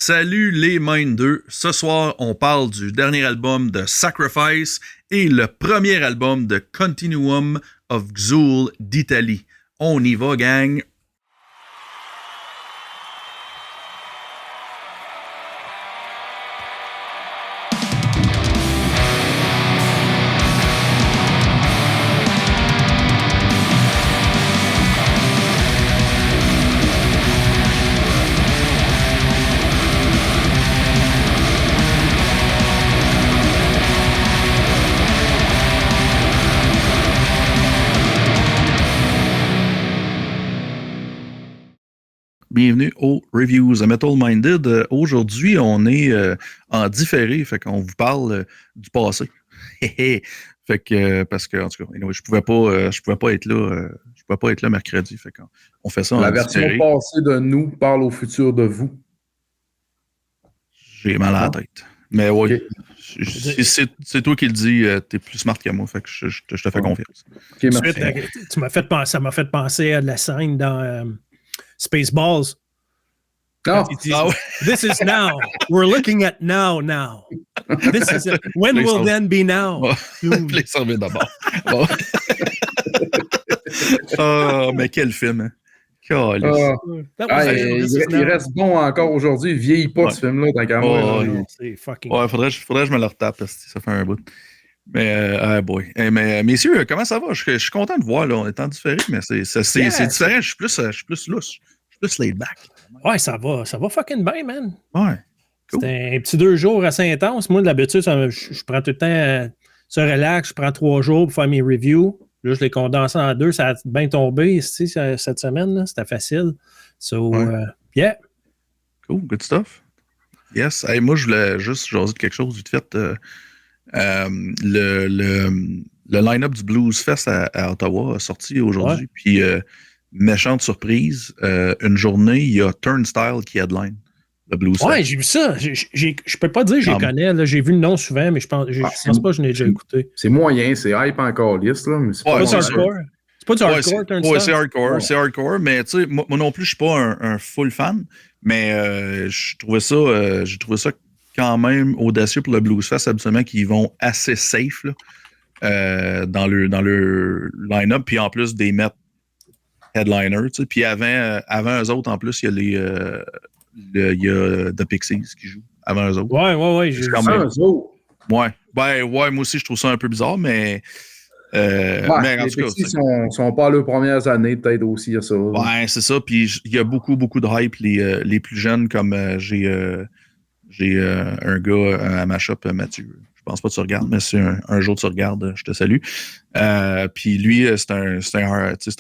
Salut les Mindeux. Ce soir, on parle du dernier album de Sacrifice et le premier album de Continuum of Xul d'Italie. On y va, gang! Bienvenue aux Reviews à Metal Minded. Aujourd'hui, on est en différé, fait qu'on vous parle du passé. Fait que parce que en tout cas, anyway, je pouvais pas être là, je pouvais pas être là mercredi, fait qu'on fait ça en différé. La version passée de nous parle au futur de vous. J'ai mal à la tête. Mais oui, okay. C'est toi qui le dis, t'es plus smart que moi, fait que je te fais confiance. Okay, merci. Ça m'a fait penser à la scène dans Spaceballs. Oh. This is now. We're looking at now. This is it. When will then be now? Les servir d'abord. Bon. Oh, mais quel film, hein? Il reste bon encore aujourd'hui. Il vieillit pas, ce film-là, tant qu'à moi. C'est fucking... Ouais, faudrait que je me le retape, parce que ça fait un bout. Mais, boy. Mais, messieurs, comment ça va? Je suis content de voir, là. On est en différé, mais c'est différent. Je suis plus lousse. Je suis plus laid back. Ouais, ça va fucking bien, man. Ouais. Cool. C'était un petit 2 jours assez intense. Moi, d'habitude, je prends tout le temps ça relax. Je prends 3 jours pour faire mes reviews. Là, je les condense en 2. Ça a bien tombé ici, cette semaine. Là. C'était facile. So, yeah. Cool, good stuff. Yes. Hey, moi, je voulais juste jaser de quelque chose vite fait. Le line-up du Blues Fest à Ottawa a sorti aujourd'hui. Ouais. Puis, méchante surprise, une journée, il y a Turnstile qui headline le Blues Fest. Ouais, j'ai vu ça. Je peux pas dire que je les connais. Là. J'ai vu le nom souvent, mais je pense pas que je l'ai déjà écouté. C'est moyen, c'est hype encore liste, là, mais c'est pas du hardcore. C'est pas du hardcore, Turnstile? Ouais, c'est hardcore, mais tu sais, moi non plus, je suis pas un full fan, mais j'ai trouvé ça quand même audacieux pour le Blues Fest, habituellement, qu'ils vont assez safe là, dans le line-up, puis en plus des mettre headliner, tu sais. Puis avant eux autres, en plus, il y a The Pixies qui jouent avant eux autres. Ouais, j'ai vu ça. Ouais. Ben, ouais, moi aussi, je trouve ça un peu bizarre, mais mais en les tout cas, Pixies sont pas leurs premières années, peut-être aussi, il y a ça. Ouais, c'est ça. Puis il y a beaucoup de hype, les plus jeunes, comme j'ai un gars à ma shop, Mathieu. Je pense pas que tu regardes, mais si un jour tu regardes, je te salue. Puis lui, c'est un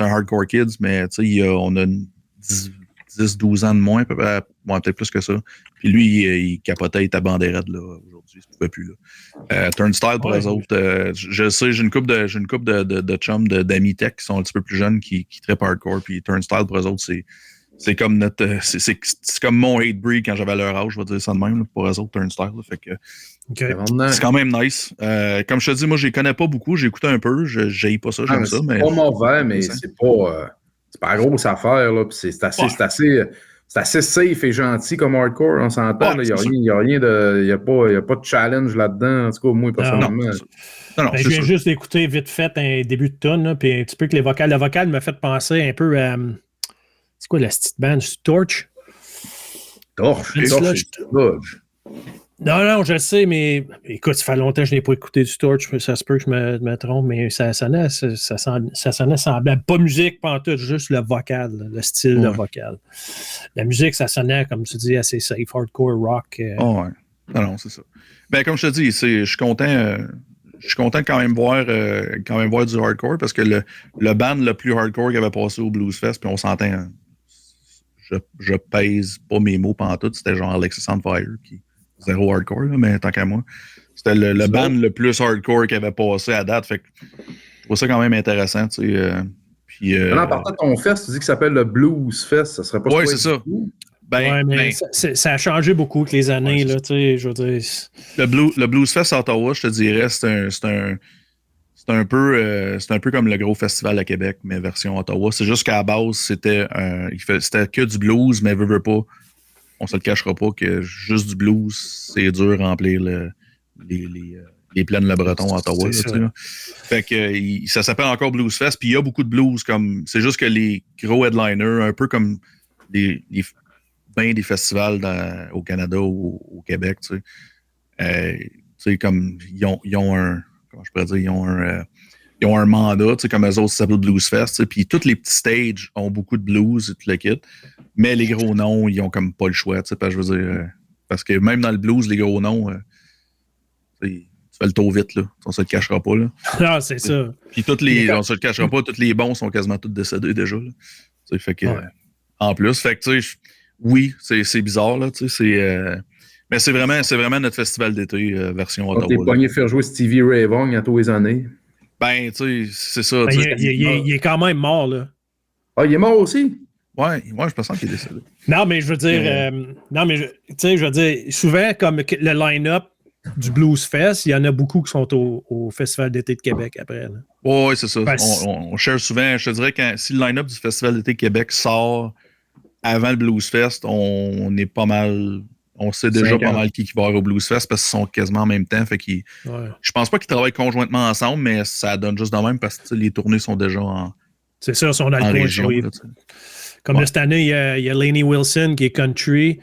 hardcore kids, mais on a 10-12 ans de moins, peut-être plus que ça. Puis lui, il capotait, il était bandé raide, là, aujourd'hui, il se pouvait plus, là. Turnstile, pour eux autres, je sais, j'ai une couple de chums, d'amis tech qui sont un petit peu plus jeunes, qui trippent hardcore, puis Turnstile, pour eux autres, c'est comme c'est comme mon hate breed quand j'avais leur âge, je vais dire ça de même, là, pour eux autres, Turnstile, là, fait que c'est quand même nice. Comme je te dis, moi, je les connais pas beaucoup. J'ai écouté un peu. Je n'aille pas ça, j'aime ça. C'est pas mauvais, mais c'est pas grosse affaire. Là, c'est assez safe et gentil comme hardcore, on s'entend. Il n'y a pas de challenge là-dedans. En tout cas, moi, personnellement. Je viens juste d'écouter vite fait un début de tune, puis un petit peu que les vocales. Le vocal m'a fait penser un peu à. C'est quoi la petite band? Torch? Torch. Non, je sais, mais écoute, ça fait longtemps que je n'ai pas écouté du Torch, ça se peut que je me trompe, mais ça sonnait semblable. Pas musique, pas en tout, juste le vocal, le style de vocal. La musique, ça sonnait, comme tu dis, assez safe, hardcore, rock. Oh, ouais. Non, c'est ça. Ben, comme je te dis, je suis content de quand même voir du hardcore, parce que le band le plus hardcore qui avait passé au Blues Fest, puis on s'entend, je pèse pas mes mots pendant tout, c'était genre Alexis on Fire qui zéro hardcore, là, mais tant qu'à moi. C'était le band le plus hardcore qui avait passé à date. Fait que je trouve ça quand même intéressant. Tu sais, puis, en partant de ton fest, tu dis que ça s'appelle le Blues Fest. Ça serait pas ouais, c'est ça. Ça a changé beaucoup avec les années. Là, tu sais, je veux dire. Le Blues Fest à Ottawa, je te dirais, c'est un peu comme le gros festival à Québec, mais version Ottawa. C'est juste qu'à la base, c'était que du blues, mais veut pas. on se le cachera pas que juste du blues, c'est dur à remplir les plaines Le Breton à Ottawa. Là, fait que ça s'appelle encore Blues Fest, puis il y a beaucoup de blues, comme c'est juste que les gros headliners, un peu comme des festivals au Canada ou au Québec, tu sais, comme ils ont un, comment je pourrais dire, ils ont un mandat, tu sais, comme eux autres, ça s'appelle Blues Fest, puis tous les petits stages ont beaucoup de blues et tout le kit, mais les gros noms, ils ont comme pas le choix, tu sais, je veux dire, parce que même dans le blues, les gros noms, tu fais le tour vite, là, on se le cachera pas, là. Non, c'est ça. Puis on se le cachera pas, tous les bons sont quasiment tous décédés déjà, là. Tu sais, fait que, en plus, fait que, tu sais, oui, c'est bizarre, là, tu sais, mais c'est vraiment notre festival d'été, version Ottawa. T'es pogné faire jouer Stevie Ray Vaughan à tous les années. Ben, tu sais, c'est ça. Ben, il est quand même mort, là. Ah, il est mort aussi? Ouais, je pense qu'il est décédé. Non, mais je veux dire, tu sais, je veux dire, souvent, comme le line-up du Blues Fest, il y en a beaucoup qui sont au Festival d'été de Québec après. Oui, c'est ça. On cherche souvent, je te dirais, si le line-up du Festival d'été de Québec sort avant le Blues Fest, on est pas mal. On sait déjà pas mal qui va avoir au Blues Fest parce qu'ils sont quasiment en même temps. Fait je pense pas qu'ils travaillent conjointement ensemble, mais ça donne juste de même parce que les tournées sont déjà en. C'est ça, sont dans le région. Là, comme cette année, il y a Lainey Wilson qui est country,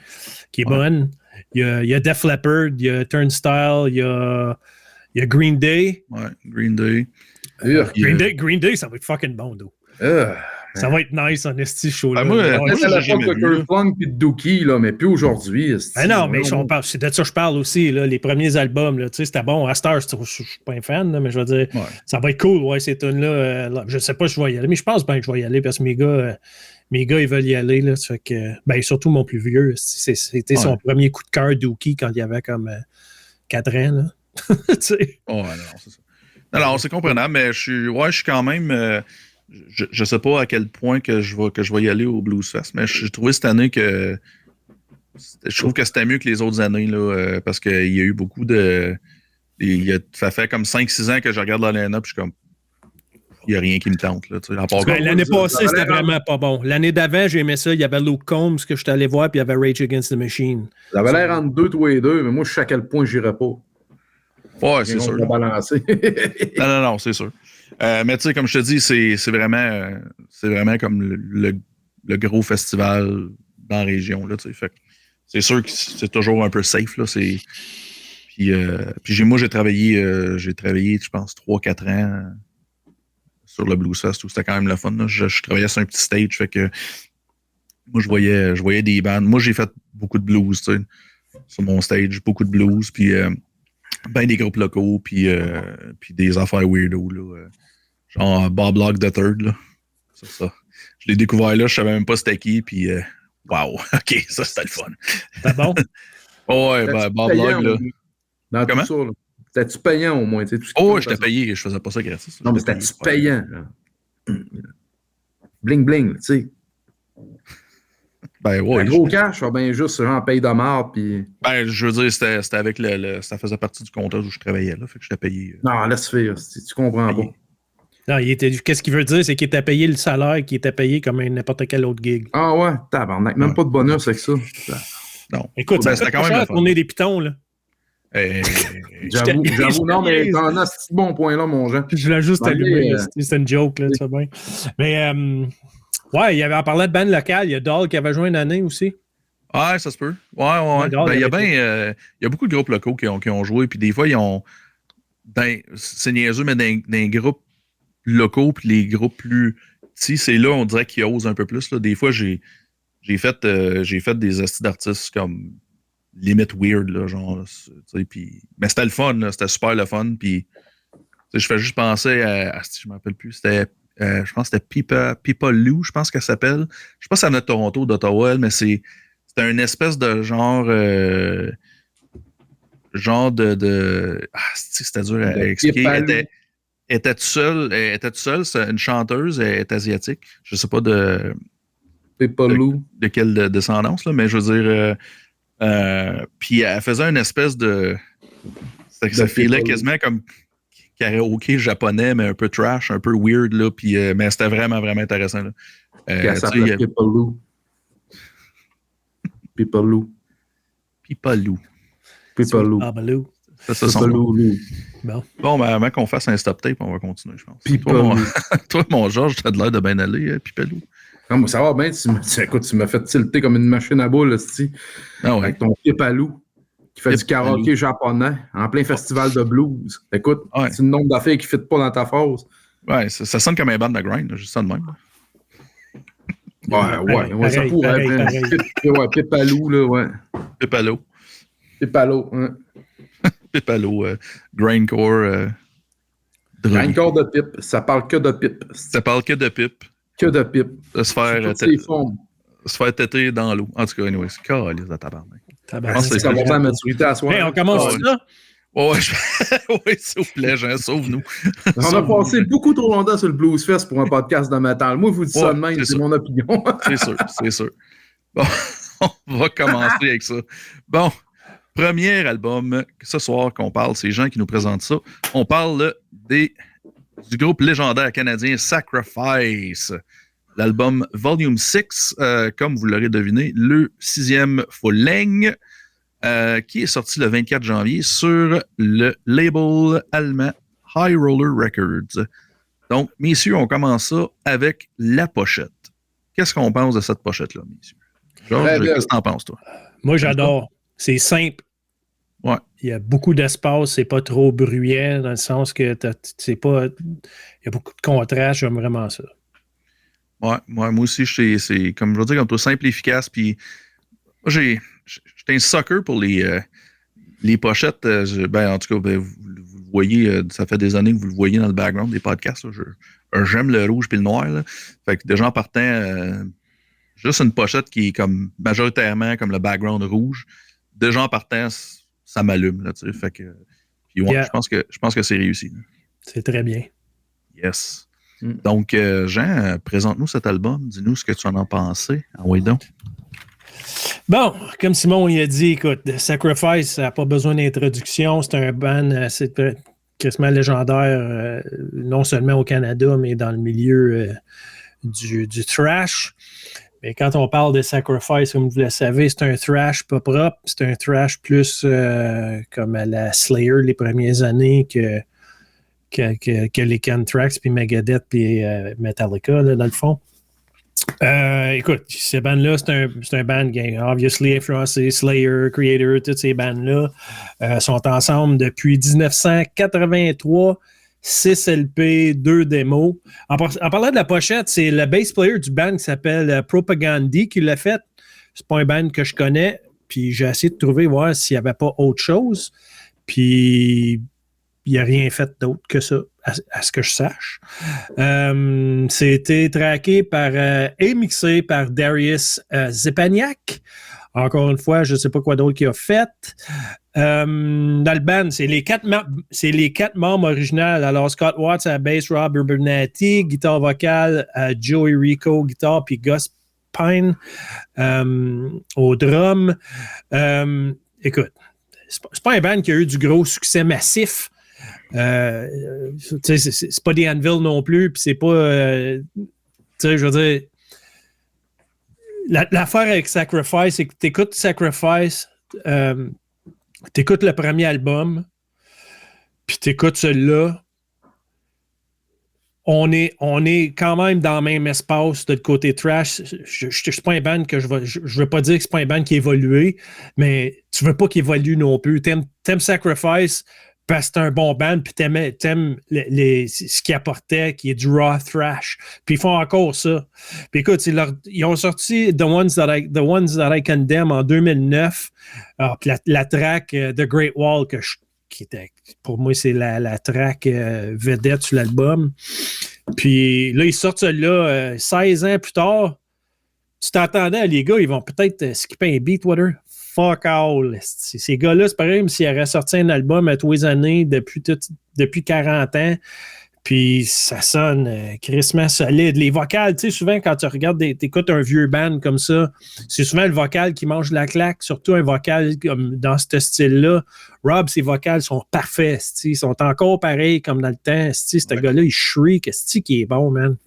qui est bonne. Il y a Def Leppard, il y a Turnstile, il y a Green Day. Ouais, Green Day. Green Day, ça va être fucking bon, d'eau. Ça va être nice en esti show là. Moi, c'est la fois de Kurt Funk et de Dookie, là, mais plus aujourd'hui. Non, mais c'est de ça que je parle aussi, là, les premiers albums, là, c'était bon. À Star, je suis pas un fan, là, mais je veux dire, ça va être cool, ouais, ces tunes-là. Je sais pas si je vais y aller, mais je pense bien que je vais y aller parce que mes gars, ils veulent y aller. Là, ça fait que, ben, surtout mon plus vieux, c'était son premier coup de cœur Dookie quand il avait comme 4 ans. Là. non, c'est ça. Non, c'est comprenable, mais je suis quand même. Je sais pas à quel point que je vais y aller au Blues Fest, mais j'ai trouvé cette année que je trouve que c'était mieux que les autres années là, parce qu'il y a eu beaucoup de. Ça fait comme 5-6 ans que je regarde la line-up, je suis comme. Il n'y a rien qui me tente. Là, l'année passée, c'était vraiment pas bon. L'année d'avant, j'ai aimé ça. Il y avait Luke Combs que je suis allé voir, puis il y avait Rage Against the Machine. Ça avait l'air entre deux, tous les deux, mais moi, je sais à quel point j'irais pas. Ouais, c'est sûr. Non, c'est sûr. Mais tu sais, comme je te dis, c'est vraiment comme le gros festival dans la région. Là, fait, c'est sûr que c'est toujours un peu safe. Là, puis moi, j'ai travaillé, je pense, 3-4 ans sur le Blues Fest, où c'était quand même le fun. Là. Je travaillais sur un petit stage, fait que moi, je voyais des bandes. Moi, j'ai fait beaucoup de blues, tu sais, sur mon stage, beaucoup de blues, puis ben des groupes locaux, puis des affaires weirdo, là. Genre Bob Locke the Third, là. C'est ça. Je l'ai découvert là, je savais même pas c'était qui, puis wow, ok, ça c'était le fun. C'était bon? Ouais, ben Bob Locke, là. Dans comment? Tout ça, là. C'était-tu payant au moins? J'étais payé, je faisais pas ça gratis. Non, mais c'était-tu payant? Bling bling, tu sais. Ben ouais. Un gros cash, ben juste genre paye de marde, puis. Ben, je veux dire, c'était avec ça faisait partie du comptage où je travaillais là, fait que j'étais payé. Non, laisse faire, tu comprends pas. Non, qu'est-ce qu'il veut dire, c'est qu'il était payé le salaire, qu'il était payé comme n'importe quel autre gig. Ah ouais, tabarnak, même pas de bonus avec ça. Non. Écoute, ça coûte quand même cher tourner des pitons, là. J'avoue, non, mais t'en as ce bon point-là, mon Jean. Je l'ai juste allumé, c'est une joke, là, tu sais bien. Mais, ouais, il y avait, en parlant de band locale, il y a Doll qui avait joué une année aussi. Ouais, ça se peut. Ouais. Ben, il y a beaucoup de groupes locaux qui ont joué, puis des fois, ils ont. C'est niaiseux, mais dans les groupes locaux, puis les groupes plus petits, c'est là, on dirait qu'ils osent un peu plus. Là. Des fois, j'ai fait des astuces d'artistes comme limite weird, là, genre. Mais c'était le fun, là, c'était super le fun. Puis, je fais juste penser à je ne me rappelle plus, c'était. Je pense que c'était Pipa Lou, je pense qu'elle s'appelle. Je sais pas si ça venait de Toronto, d'Ottawa, mais c'était une espèce de genre. C'était dur à expliquer. Elle était toute seule, c'est une chanteuse, elle est asiatique. Je sais pas de quelle descendance, là, mais je veux dire. Puis elle faisait une espèce de. Ça filait quasiment comme karaoké japonais, mais un peu trash, un peu weird, là, puis, mais c'était vraiment, vraiment intéressant. Là. Puis elle s'appelait Pipaloo. Pipalou. C'est ça son nom. Bon, ben, avant qu'on fasse un stop tape, on va continuer, je pense. Toi, mon Georges, t'as de l'air de bien aller, Pipalou. Non, mais ça va bien. Écoute, tu m'as fait tilter comme une machine à boules, avec ton Pipalou qui fait du karaoké japonais en plein festival de blues. Écoute, c'est le nombre d'affaires qui ne fit pas dans ta phrase. Ouais, ça sonne comme un band de grind, juste ça de même. Ouais, ça pourrait être. Pipalou, là, ouais. Pipalou, hein. Pipalou, grindcore. Grindcore de pipe. Ça parle que de pipe. De se faire têter dans l'eau. En tout cas, anyway, c'est calice de tabarnak. Ça va pas la maturité à soi. Hey, on commence ça? Oui, s'il vous plaît, Jean, sauve-nous. On a passé beaucoup trop longtemps sur le Blues Fest pour un podcast de métal. Moi, je vous dis ça de même, c'est mon opinion. c'est sûr. Bon, on va commencer avec ça. Bon, premier album, ce soir qu'on parle, c'est Jean qui nous présente ça. On parle du groupe légendaire canadien Sacrifice. L'album Volume 6, comme vous l'aurez deviné, le 6e full-length, qui est sorti le 24 janvier sur le label allemand High Roller Records. Donc, messieurs, on commence ça avec la pochette. Qu'est-ce qu'on pense de cette pochette-là, messieurs? Georges, qu'est-ce que t'en penses, toi? Moi, j'adore. C'est simple. Ouais. Il y a beaucoup d'espace, c'est pas trop bruyant, dans le sens que il y a beaucoup de contraste, j'aime vraiment ça. Ouais, moi aussi, c'est comme je veux dire, comme toi, simple et efficace. Puis, moi, j'étais un sucker pour les pochettes. En tout cas, vous le voyez, ça fait des années que vous le voyez dans le background des podcasts. J'aime le rouge et le noir. Là. Fait que déjà en partant, juste une pochette qui est comme majoritairement comme le background rouge. Déjà en partant, ça m'allume. Là, fait que, puis ouais, je pense que c'est réussi. Là. C'est très bien. Yes. Donc, Jean, présente-nous cet album. Dis-nous ce que tu en as pensé. Envoyez donc. Bon, comme Simon il a dit, écoute, Sacrifice, ça n'a pas besoin d'introduction. C'est un band, c'est quasiment légendaire, non seulement au Canada, mais dans le milieu du thrash. Mais quand on parle de Sacrifice, comme vous le savez, c'est un thrash pas propre. C'est un thrash plus comme à la Slayer les premières années que les Anthrax, puis Megadeth, puis Metallica, là, dans le fond. Écoute, ces bandes-là, c'est un band qui a obviously influencé Slayer, Creator, toutes ces bandes-là sont ensemble depuis 1983, 6 LP, 2 démos. En parlant de la pochette, c'est le bass player du band qui s'appelle Propagandhi qui l'a fait. C'est pas un band que je connais, puis j'ai essayé de trouver, voir s'il n'y avait pas autre chose. Puis il n'a rien fait d'autre que ça, à ce que je sache. C'était tracké et mixé par Darius Zepaniak. Encore une fois, je ne sais pas quoi d'autre qu'il a fait. Dans le band, c'est les quatre membres originaux. Alors, Scott Watts à la bass, Rob Urbanati, guitare vocale, Joey Rico, guitare, puis Gus Pine au drum. Écoute, c'est pas un band qui a eu du gros succès massif. C'est pas des Anvil non plus, puis c'est pas. Je veux dire. L'affaire avec Sacrifice, c'est que t'écoutes Sacrifice, t'écoutes le premier album, puis t'écoutes celui-là. On est quand même dans le même espace de côté trash. Je suis pas un band que je veux pas dire que c'est pas un band qui évolue, mais tu veux pas qu'il évolue non plus. T'aimes Sacrifice parce que c'est un bon band, puis t'aimes ce qu'ils apportaient, qui est du raw thrash. Puis ils font encore ça. Puis écoute, ils ont sorti The Ones That I Condemn en 2009. Puis la track The Great Wall, qui était, pour moi, c'est la track vedette sur l'album. Puis là, ils sortent ça là 16 ans plus tard. Tu t'attendais, les gars, ils vont peut-être skipper un beat, whatever. Fuck all. Ces gars-là, c'est pareil, comme s'ils auraient sorti un album à tous les années depuis 40 ans. Puis ça sonne crissement solide. Les vocales, tu sais, souvent quand tu regardes, t'écoutes un vieux band comme ça, c'est souvent le vocal qui mange la claque, surtout un vocal comme dans ce style-là. Rob, ses vocales sont parfaits, ils sont encore pareils comme dans le temps. Ce gars-là, il shriek, qui est bon, man.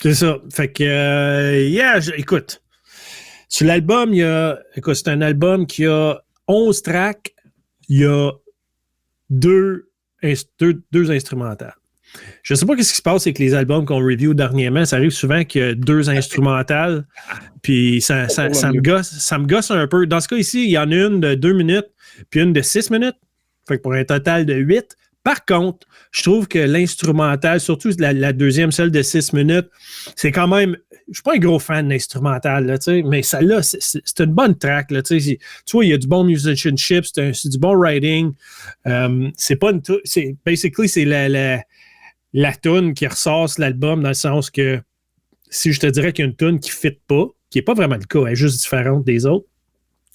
C'est ça. Fait que, écoute. Sur l'album, écoute, c'est un album qui a 11 tracks, il y a deux instrumentales. Je ne sais pas ce qui se passe avec les albums qu'on review dernièrement. Ça arrive souvent qu'il y a 2 instrumentales. Puis ça me gosse un peu. Dans ce cas ici, il y en a une de 2 minutes, puis une de 6 minutes. Fait que pour un total de 8. Par contre, je trouve que l'instrumental, surtout la deuxième, celle de 6 minutes, c'est quand même... Je suis pas un gros fan de l'instrumental, là, mais celle-là, c'est une bonne track. Là, tu vois, il y a du bon musicianship, c'est du bon writing. C'est pas une basically, c'est la tune qui ressort sur l'album dans le sens que si je te dirais qu'il y a une tune qui ne fit pas, qui n'est pas vraiment le cas, elle est juste différente des autres,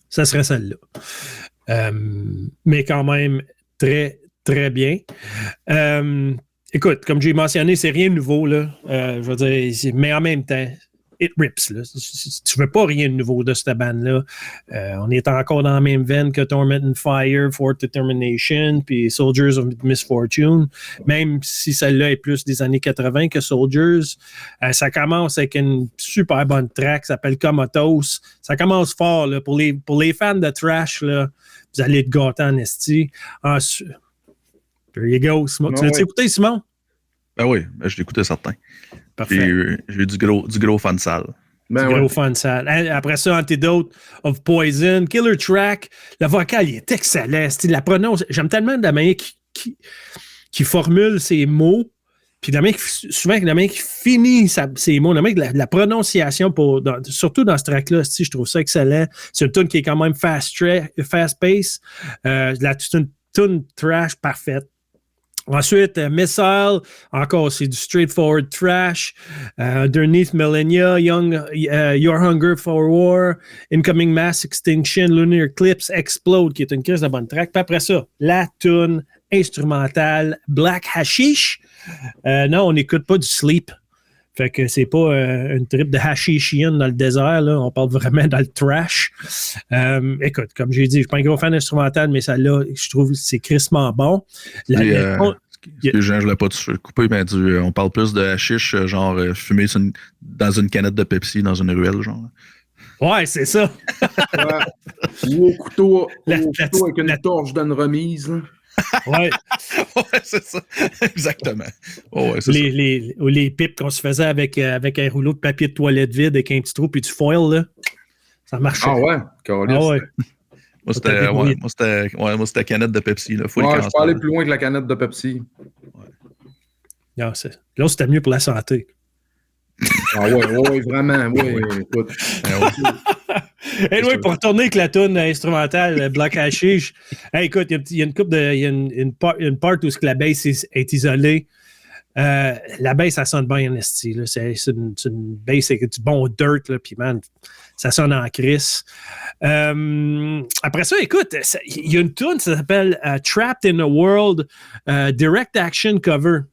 ça serait celle-là. Mais quand même très, très bien. Écoute, comme j'ai mentionné, c'est rien de nouveau, là. Je veux dire, mais en même temps, it rips, là. Tu veux pas rien de nouveau de cette bande-là. On est encore dans la même veine que Torment and Fire, Fourth Determination, puis Soldiers of Misfortune. Même si celle-là est plus des années 80 que Soldiers, ça commence avec une super bonne track, ça s'appelle Comatose. Ça commence fort, là. Pour les fans de thrash, là, vous allez être gâtés en esti. Ensuite, there you go, Simon. Tu l'as écouté, Simon? Ben oui, je l'ai écouté certain. Parfait. J'ai eu du gros fan sale. Gros fan sale. Après ça, Antidote of Poison, Killer Track. Le vocal, il est excellent. La prononce, j'aime tellement de la manière qui formule ses mots. Puis souvent, la manière qui finit ses mots, la prononciation, surtout dans ce track-là, je trouve ça excellent. C'est une tune qui est quand même fast-paced. C'est une tune trash parfaite. Ensuite, Missile, encore, c'est du straightforward trash. Underneath Millennia, Your Hunger for War, Incoming Mass Extinction, Lunar Eclipse, Explode, qui est une crise de bonne track. Puis après ça, la tune instrumentale Black Hashish. Non, on n'écoute pas du sleep. Fait que c'est pas une trip de hashishienne dans le désert, là. On parle vraiment dans le trash. Écoute, comme j'ai dit, je suis pas un gros fan instrumental, mais ça là, je trouve que c'est crissement bon. Je voulais pas te couper, mais on parle plus de hashish, genre fumé dans une canette de Pepsi dans une ruelle, genre. Ouais, c'est ça. Ou au couteau avec une torche d'une remise, là. Ouais. Ouais, c'est ça. Exactement. Oh, ouais, c'est les pipes qu'on se faisait avec un rouleau de papier de toilette vide avec un petit trou puis du foil, là. Ça marchait. Ah ouais? Ah ouais. Moi, c'était canette de Pepsi. Là. Je peux aller plus loin que la canette de Pepsi. Ouais. Non, là, c'était mieux pour la santé. Ah ouais, vraiment. Oui, écoute. Anyway, pour retourner avec la toune instrumentale Black Hashish, écoute, il y a une couple de. Il y a une part où la bass est isolée. La bass, ça sonne bien en esti. Là. C'est une bass avec du bon dirt, là, puis man, ça sonne en crisse. Après ça, écoute, il y a une tune, ça s'appelle Trapped in a World Direct Action Cover.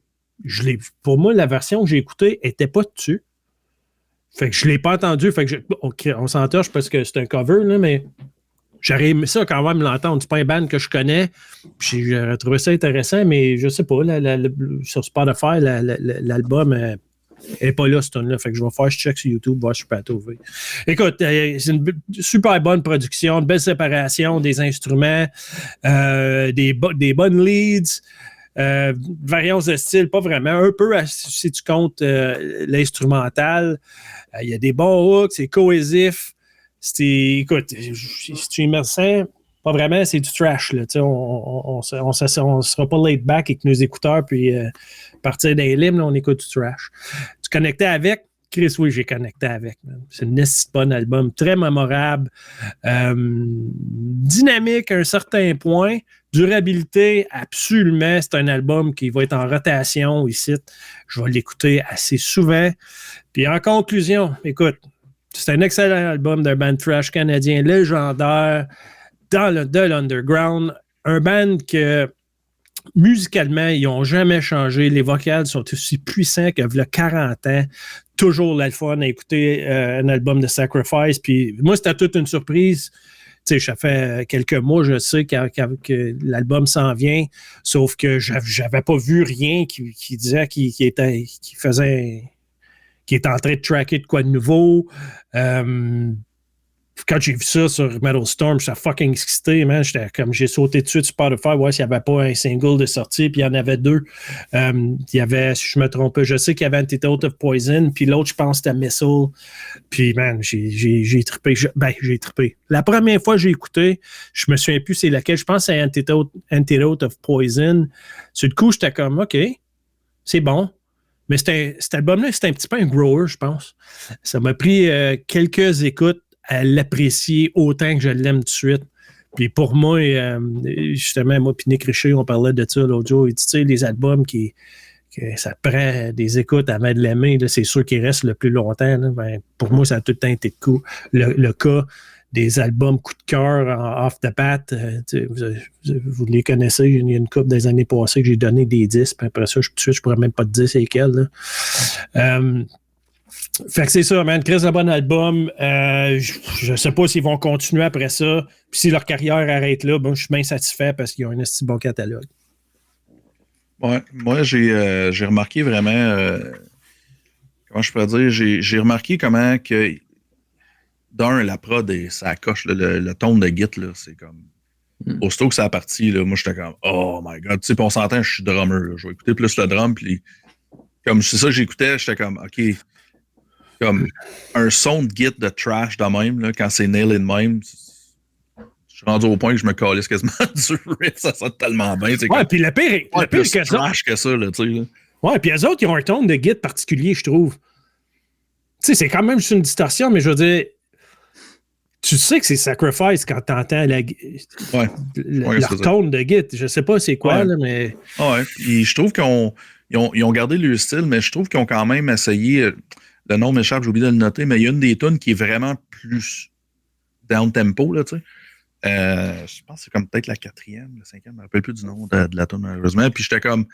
Pour moi, la version que j'ai écoutée n'était pas dessus. Fait que je ne l'ai pas entendu. Fait que on s'entorche parce que c'est un cover, là, mais j'aurais aimé ça quand même l'entendre. C'est pas un band que je connais. Puis j'aurais trouvé ça intéressant, mais je sais pas. Sur Spotify, l'album n'est pas là, ce tune-là. Fait que je vais faire, je check sur YouTube, voir si je peux la trouver. Écoute, c'est une super bonne production, une belle séparation des instruments, des bonnes leads. Variance de style, pas vraiment. Un peu, si tu comptes l'instrumental. Il y a des bons hooks, c'est cohésif. Écoute, si tu es immersant, pas vraiment, c'est du trash. Là, on sera pas laid back avec nos écouteurs puis partir d'un lim, on écoute du trash. Tu connectais avec? Chris, oui, j'ai connecté avec. Man. C'est un bon album, très mémorable, dynamique à un certain point, durabilité, absolument. C'est un album qui va être en rotation ici. Je vais l'écouter assez souvent. Puis en conclusion, écoute, c'est un excellent album d'un band thrash canadien légendaire de l'underground. Un band que musicalement, ils n'ont jamais changé. Les vocals sont aussi puissants qu'il y a 40 ans. Toujours le fun à écouter un album de Sacrifice. Puis moi, c'était toute une surprise. Tu sais, ça fait quelques mois, je sais que l'album s'en vient, sauf que j'avais pas vu rien qui disait qu'il était en train de tracker de quoi de nouveau. quand j'ai vu ça sur Metal Storm, j'étais fucking excité, man. J'ai sauté dessus de Spotify, ouais, s'il n'y avait pas un single de sortie, puis il y en avait deux. Il y avait, si je me trompe pas, je sais qu'il y avait Antidote of Poison, puis l'autre, je pense, c'était Missile. Puis, man, j'ai trippé. J'ai trippé. La première fois que j'ai écouté, je me souviens plus c'est laquelle. Je pense que c'est Antidote of Poison. Sur le coup, j'étais comme, OK, c'est bon. Mais cet album-là, c'était un petit peu un grower, je pense. Ça m'a pris quelques écoutes à l'apprécier autant que je l'aime tout de suite. Puis pour moi, justement, moi et Nick Richer, on parlait de ça l'autre jour. Il dit, tu sais, les albums que ça prend des écoutes avant de l'aimer, là, c'est sûr qu'ils restent le plus longtemps. Là. Ben, pour moi, ça a tout le temps été de coup. Le cas des albums coup de cœur en off the bat, vous les connaissez. Il y a une couple des années passées que j'ai donné des 10, puis après ça, tout de suite, je pourrais même pas te dire c'est lesquels. Fait que c'est ça, man. Chris, un bon album. Je sais pas s'ils vont continuer après ça. Puis si leur carrière arrête là, bon, je suis bien satisfait parce qu'ils ont un assez bon catalogue. Ouais, moi, j'ai remarqué vraiment. Comment je pourrais dire? J'ai remarqué comment que. D'un, la prod, ça coche. Le ton de Git, là, c'est comme. Aussitôt que ça a parti, là, moi, j'étais comme, oh my god. Tu sais, puis on s'entend, je suis drummer. Là. Je vais écouter plus le drum. Puis, comme c'est ça que j'écoutais, j'étais comme, OK. Comme un son de Git de trash de même, là, quand c'est nailé de même, je suis rendu au point que je me calisse quasiment du riff, ça sonne tellement bien. C'est ouais, puis le pire que trash que ça, là, tu sais. Là. Ouais, puis eux autres, ils ont un ton de Git particulier, je trouve. Tu sais, c'est quand même juste une distorsion, mais je veux dire, tu sais que c'est Sacrifice quand t'entends leur ton de Git. Je sais pas c'est quoi, là, mais... Ouais, puis je trouve qu'ils ont gardé le style, mais je trouve qu'ils ont quand même essayé... Le nom m'échappe, j'ai oublié de le noter, mais il y a une des tunes qui est vraiment plus down-tempo, là, tu sais. Je pense que c'est comme peut-être la 4e, la 5e, je ne me rappelle plus du nom de la tune, malheureusement. Puis j'étais comme,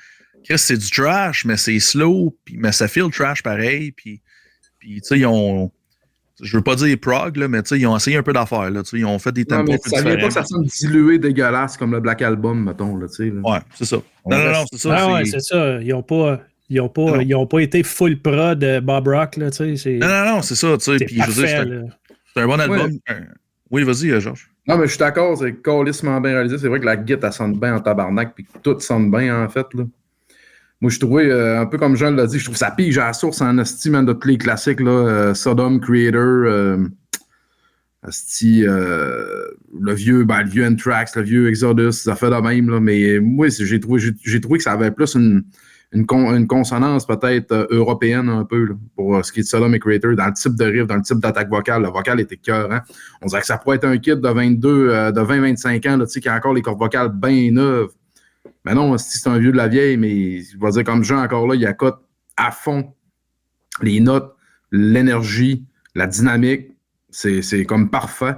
Chris, c'est du trash, mais c'est slow, mais ça feel trash pareil. Puis tu sais, ils ont... Je veux pas dire prog, là, mais tu sais, ils ont essayé un peu d'affaires, là, tu sais, ils ont fait des tempos plus différents. Ça vient pas que ça sonne dilué, dégueulasse, comme le Black Album, mettons, là, tu sais. Ouais, c'est ça. Non, c'est ça. Ah ouais, c'est ça. Ils ont pas été full prod de Bob Rock, là, tu sais. Non, c'est ça, tu sais. Puis je veux dire, c'est un bon album. Ouais. Oui, vas-y, Georges. Non, mais je suis d'accord, c'est calissement bien réalisé. C'est vrai que la guitare, elle sonne bien en tabarnak, puis tout sonne bien, en fait, là. Moi, je trouvais, un peu comme Jean l'a dit, je trouve que ça pige à la source en esti, man, de tous les classiques, là. Sodom, Creator, esti, le vieux Anthrax, le vieux Exodus, ça fait de même, là. Mais moi, j'ai trouvé que ça avait plus une consonance peut-être européenne un peu là, pour ce qui est de Sodom et Creator, dans le type de riff, dans le type d'attaque vocale. Le vocal était écœurant. On dirait que ça pourrait être un kid de 20-25 ans là, qui a encore les cordes vocales bien neuves. Mais non, c'est un vieux de la vieille, mais je vais dire comme Jean encore là, il accote à fond les notes, l'énergie, la dynamique. C'est comme parfait.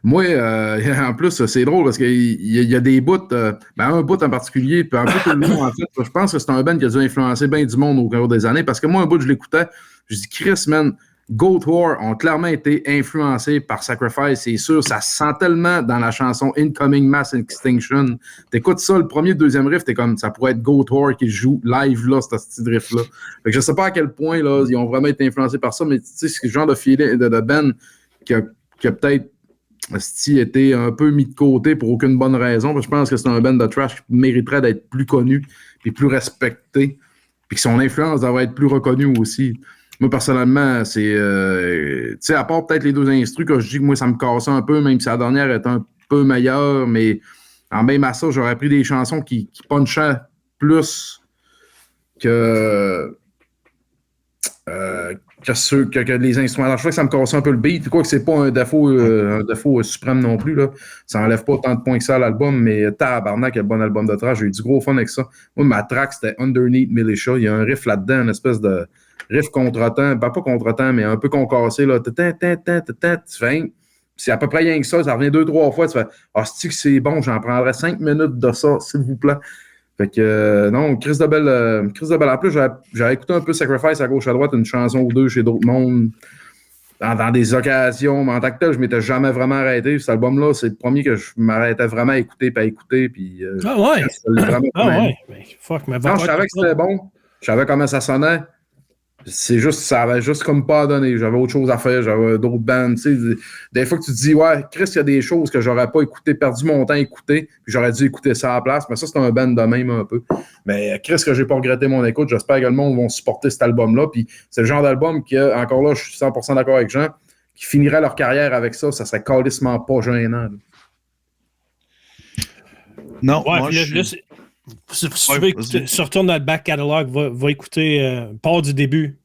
Moi, en plus, c'est drôle parce qu'il y a des bouts, un bout en particulier, puis un peu tout le long, en fait. Je pense que c'est un band qui a dû influencer bien du monde au cours des années parce que moi, un bout, je l'écoutais, je dis, Chris, man, Goat War ont clairement été influencés par Sacrifice, c'est sûr. Ça se sent tellement dans la chanson Incoming Mass Extinction. T'écoutes ça, le premier, deuxième riff, t'es comme, ça pourrait être Goat War qui joue live, là, ce petit riff-là. Fait que je sais pas à quel point, là, ils ont vraiment été influencés par ça, mais tu sais, c'est le genre de feeling de band qui a peut-être était un peu mis de côté pour aucune bonne raison. Je pense que c'est un band de trash qui mériterait d'être plus connu et plus respecté. Puis que son influence devrait être plus reconnue aussi. Moi, personnellement, c'est... tu sais, à part peut-être les deux instrus que je dis que moi, ça me cassait un peu, même si la dernière est un peu meilleure, mais en même à ça, j'aurais pris des chansons qui punchaient plus que les instruments. Alors, je trouve que ça me casse un peu le beat. Quoi que c'est pas un défaut suprême non plus. Là. Ça enlève pas tant de points que ça à l'album, mais tabarnak, quel bon album de trash. J'ai eu du gros fun avec ça. Moi, ma track, c'était Underneath Militia. Il y a un riff là-dedans, une espèce de riff contre-temps. Ben, pas contre-temps, mais un peu concassé. Là. Tu fais, c'est à peu près rien que ça. Ça revient 2-3 fois. Tu fais, c'est-tu que c'est bon? J'en prendrais 5 minutes de ça, s'il vous plaît. Fait que, non, Chris de Belle. En plus, j'avais écouté un peu Sacrifice à gauche à droite, une chanson ou deux chez d'autres mondes, dans des occasions, mais en tant que tel, je m'étais jamais vraiment arrêté. Cet album-là, c'est le premier que je m'arrêtais vraiment à écouter. Puis, ah ouais? Vraiment ah ouais? Mais fuck, mais non, je savais que c'était bon. Je savais comment ça sonnait. C'est juste, ça avait juste comme pas donné. J'avais autre chose à faire, j'avais d'autres bandes. Tu sais, des fois que tu te dis, ouais, Chris, il y a des choses que j'aurais pas écouté, perdu mon temps à écouter, puis j'aurais dû écouter ça à la place. Mais ça, c'est un band de même un peu. Mais Chris, que j'ai pas regretté mon écoute, j'espère que le monde va supporter cet album-là. Puis c'est le genre d'album qui, encore là, je suis 100% d'accord avec Jean, qui finirait leur carrière avec ça, ça serait calissement pas gênant. Là. Non, ouais, moi, si tu veux écouter, se retourne dans le back catalog, va écouter, part du début.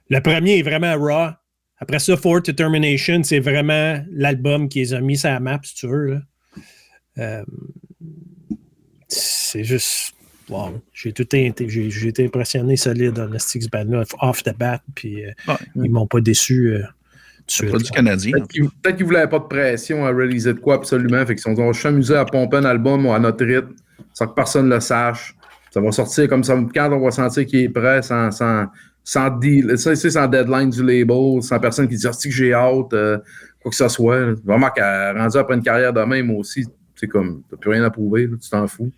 Le premier est vraiment raw. Après ça, Forward to Termination, c'est vraiment l'album qui les a mis sur la map, si tu veux. Là. C'est juste... Wow. J'ai été impressionné solide dans le Styx band-là, off the bat, puis ils m'ont pas déçu c'est pas du Canadien. Peut-être qu'ils voulaient pas de pression à réaliser de quoi, absolument. Fait qu'ils sont amusés à pomper un album à notre rythme, sans que personne le sache. Ça va sortir comme ça, quand on va sentir qu'il est prêt, sans deal, sans deadline du label, sans personne qui dit que j'ai hâte, quoi que ce soit. Vraiment, rendu après une carrière de même aussi, c'est comme, t'as plus rien à prouver, là, tu t'en fous.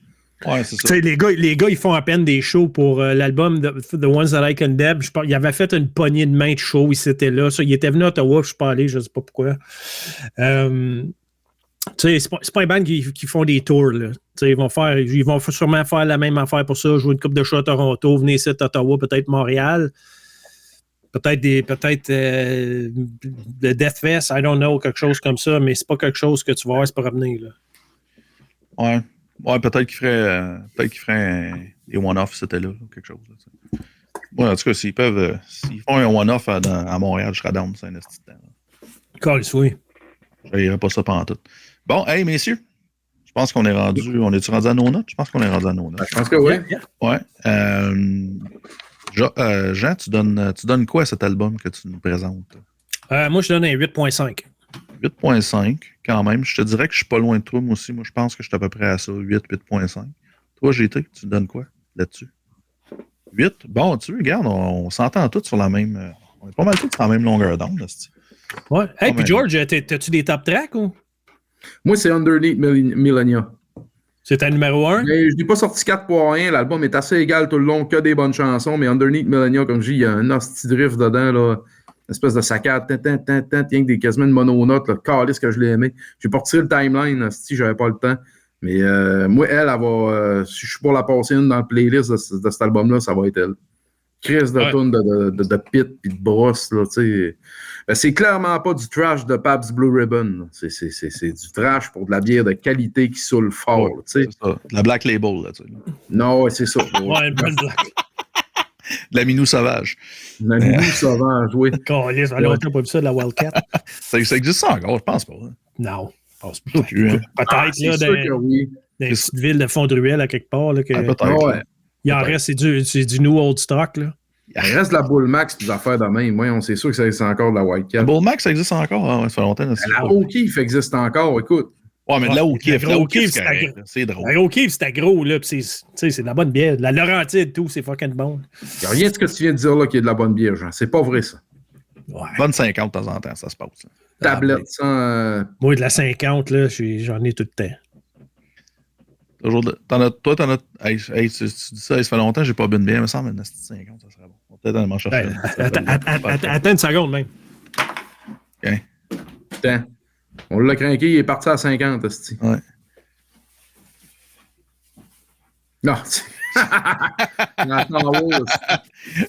Ouais, c'est ça. Les gars, ils font à peine des shows pour l'album The Ones That I Condemn. Il avait fait une poignée de main de shows, ils étaient là. Il était venu à Ottawa, je suis pas allé, je sais pas pourquoi. C'est pas un band qui font des tours. Là. Ils vont sûrement faire la même affaire pour ça, jouer une coupe de show à Toronto, venir ici à Ottawa, peut-être Montréal. Peut-être le Death Fest, I don't know, quelque chose comme ça, mais c'est pas quelque chose que tu vas voir se promener. Là. Ouais, peut-être qu'il ferait des one-off, c'était là, quelque chose. Là, ouais, en tout cas, s'ils font un one-off à Montréal, je serais down, c'est un petit temps. Cool, oui. Je n'irai pas ça pendant tout. Bon, hey, messieurs, je pense qu'on est rendu. On est-tu rendu à nos notes? Je pense qu'on est rendu à nos notes. Je pense que oui. Ouais. Jean, tu donnes quoi à cet album que tu nous présentes? Moi, je donne un 8.5. 8.5, quand même. Je te dirais que je suis pas loin de toi, moi aussi. Moi, je pense que je suis à peu près à ça, 8.5. Toi, GT, tu donnes quoi là-dessus? 8? Bon, tu regarde, on s'entend tous sur la même... on est pas mal tous sur la même longueur d'onde. Ouais. Hey, puis George, t'as-tu des top tracks ou? Moi, c'est Underneath Millennia. C'est ta numéro 1? Je n'ai pas sorti 4.1. L'album est assez égal tout le long, que des bonnes chansons, mais Underneath Millennia, comme je dis, il y a un hostie drift dedans, là. Une espèce de saccade, quasiment une mononote, là, calice que je l'ai aimé. J'ai pas retiré le timeline, si j'avais pas le temps. Mais moi, elle va. Si je suis pour la passer une dans la playlist de cet album-là, ça va être elle. Crise de tonne de pit puis de brosse, là, tu sais. C'est clairement pas du trash de Pabst Blue Ribbon. C'est du trash pour de la bière de qualité qui saoule fort, tu sais. C'est ça. De la Black Label, là, tu sais. Non, ouais, c'est ça. Ouais, une bonne blague. De la Minou Sauvage. De la Minou Sauvage, oui. Calisse, on n'a pas vu ça de la Wildcat. Ça existe ça encore, je pense pas. Hein. Non, je pense pas. Peut-être, là, dans une petite ville de Fond-de-Ruelle, à quelque part. Là, que ouais. Il en reste, c'est du new old stock. Là. Il reste de la Bull Max et des affaires de même. Moi, on sait sûr que ça existe encore de la Wildcat. La Bull Max, ça existe encore. Hein, ça fait longtemps. La O'Keeffe existe encore, écoute. Ouais, mais de la O'Keeffe, c'est drôle. La O'Keeffe, c'est gros, là. C'est de la bonne bière. La Laurentide, tout, c'est fucking bon. Il n'y a rien de ce que tu viens de dire là qui est de la bonne bière, Jean. C'est pas vrai, ça. Ouais. Bonne 50 de temps en temps, ça se passe. Ça. Tablette sans. Moi, de la 50, là, j'en ai tout le temps. Toi, t'en as. Hey, tu dis ça, ça fait longtemps que j'ai pas bu une bière, mais ça me semble une 50, ça serait bon. On va peut-être aller m'en chercher. Attends une seconde, même. OK. Putain. On l'a craqué, il est parti à 50, hostie. Ouais. Non.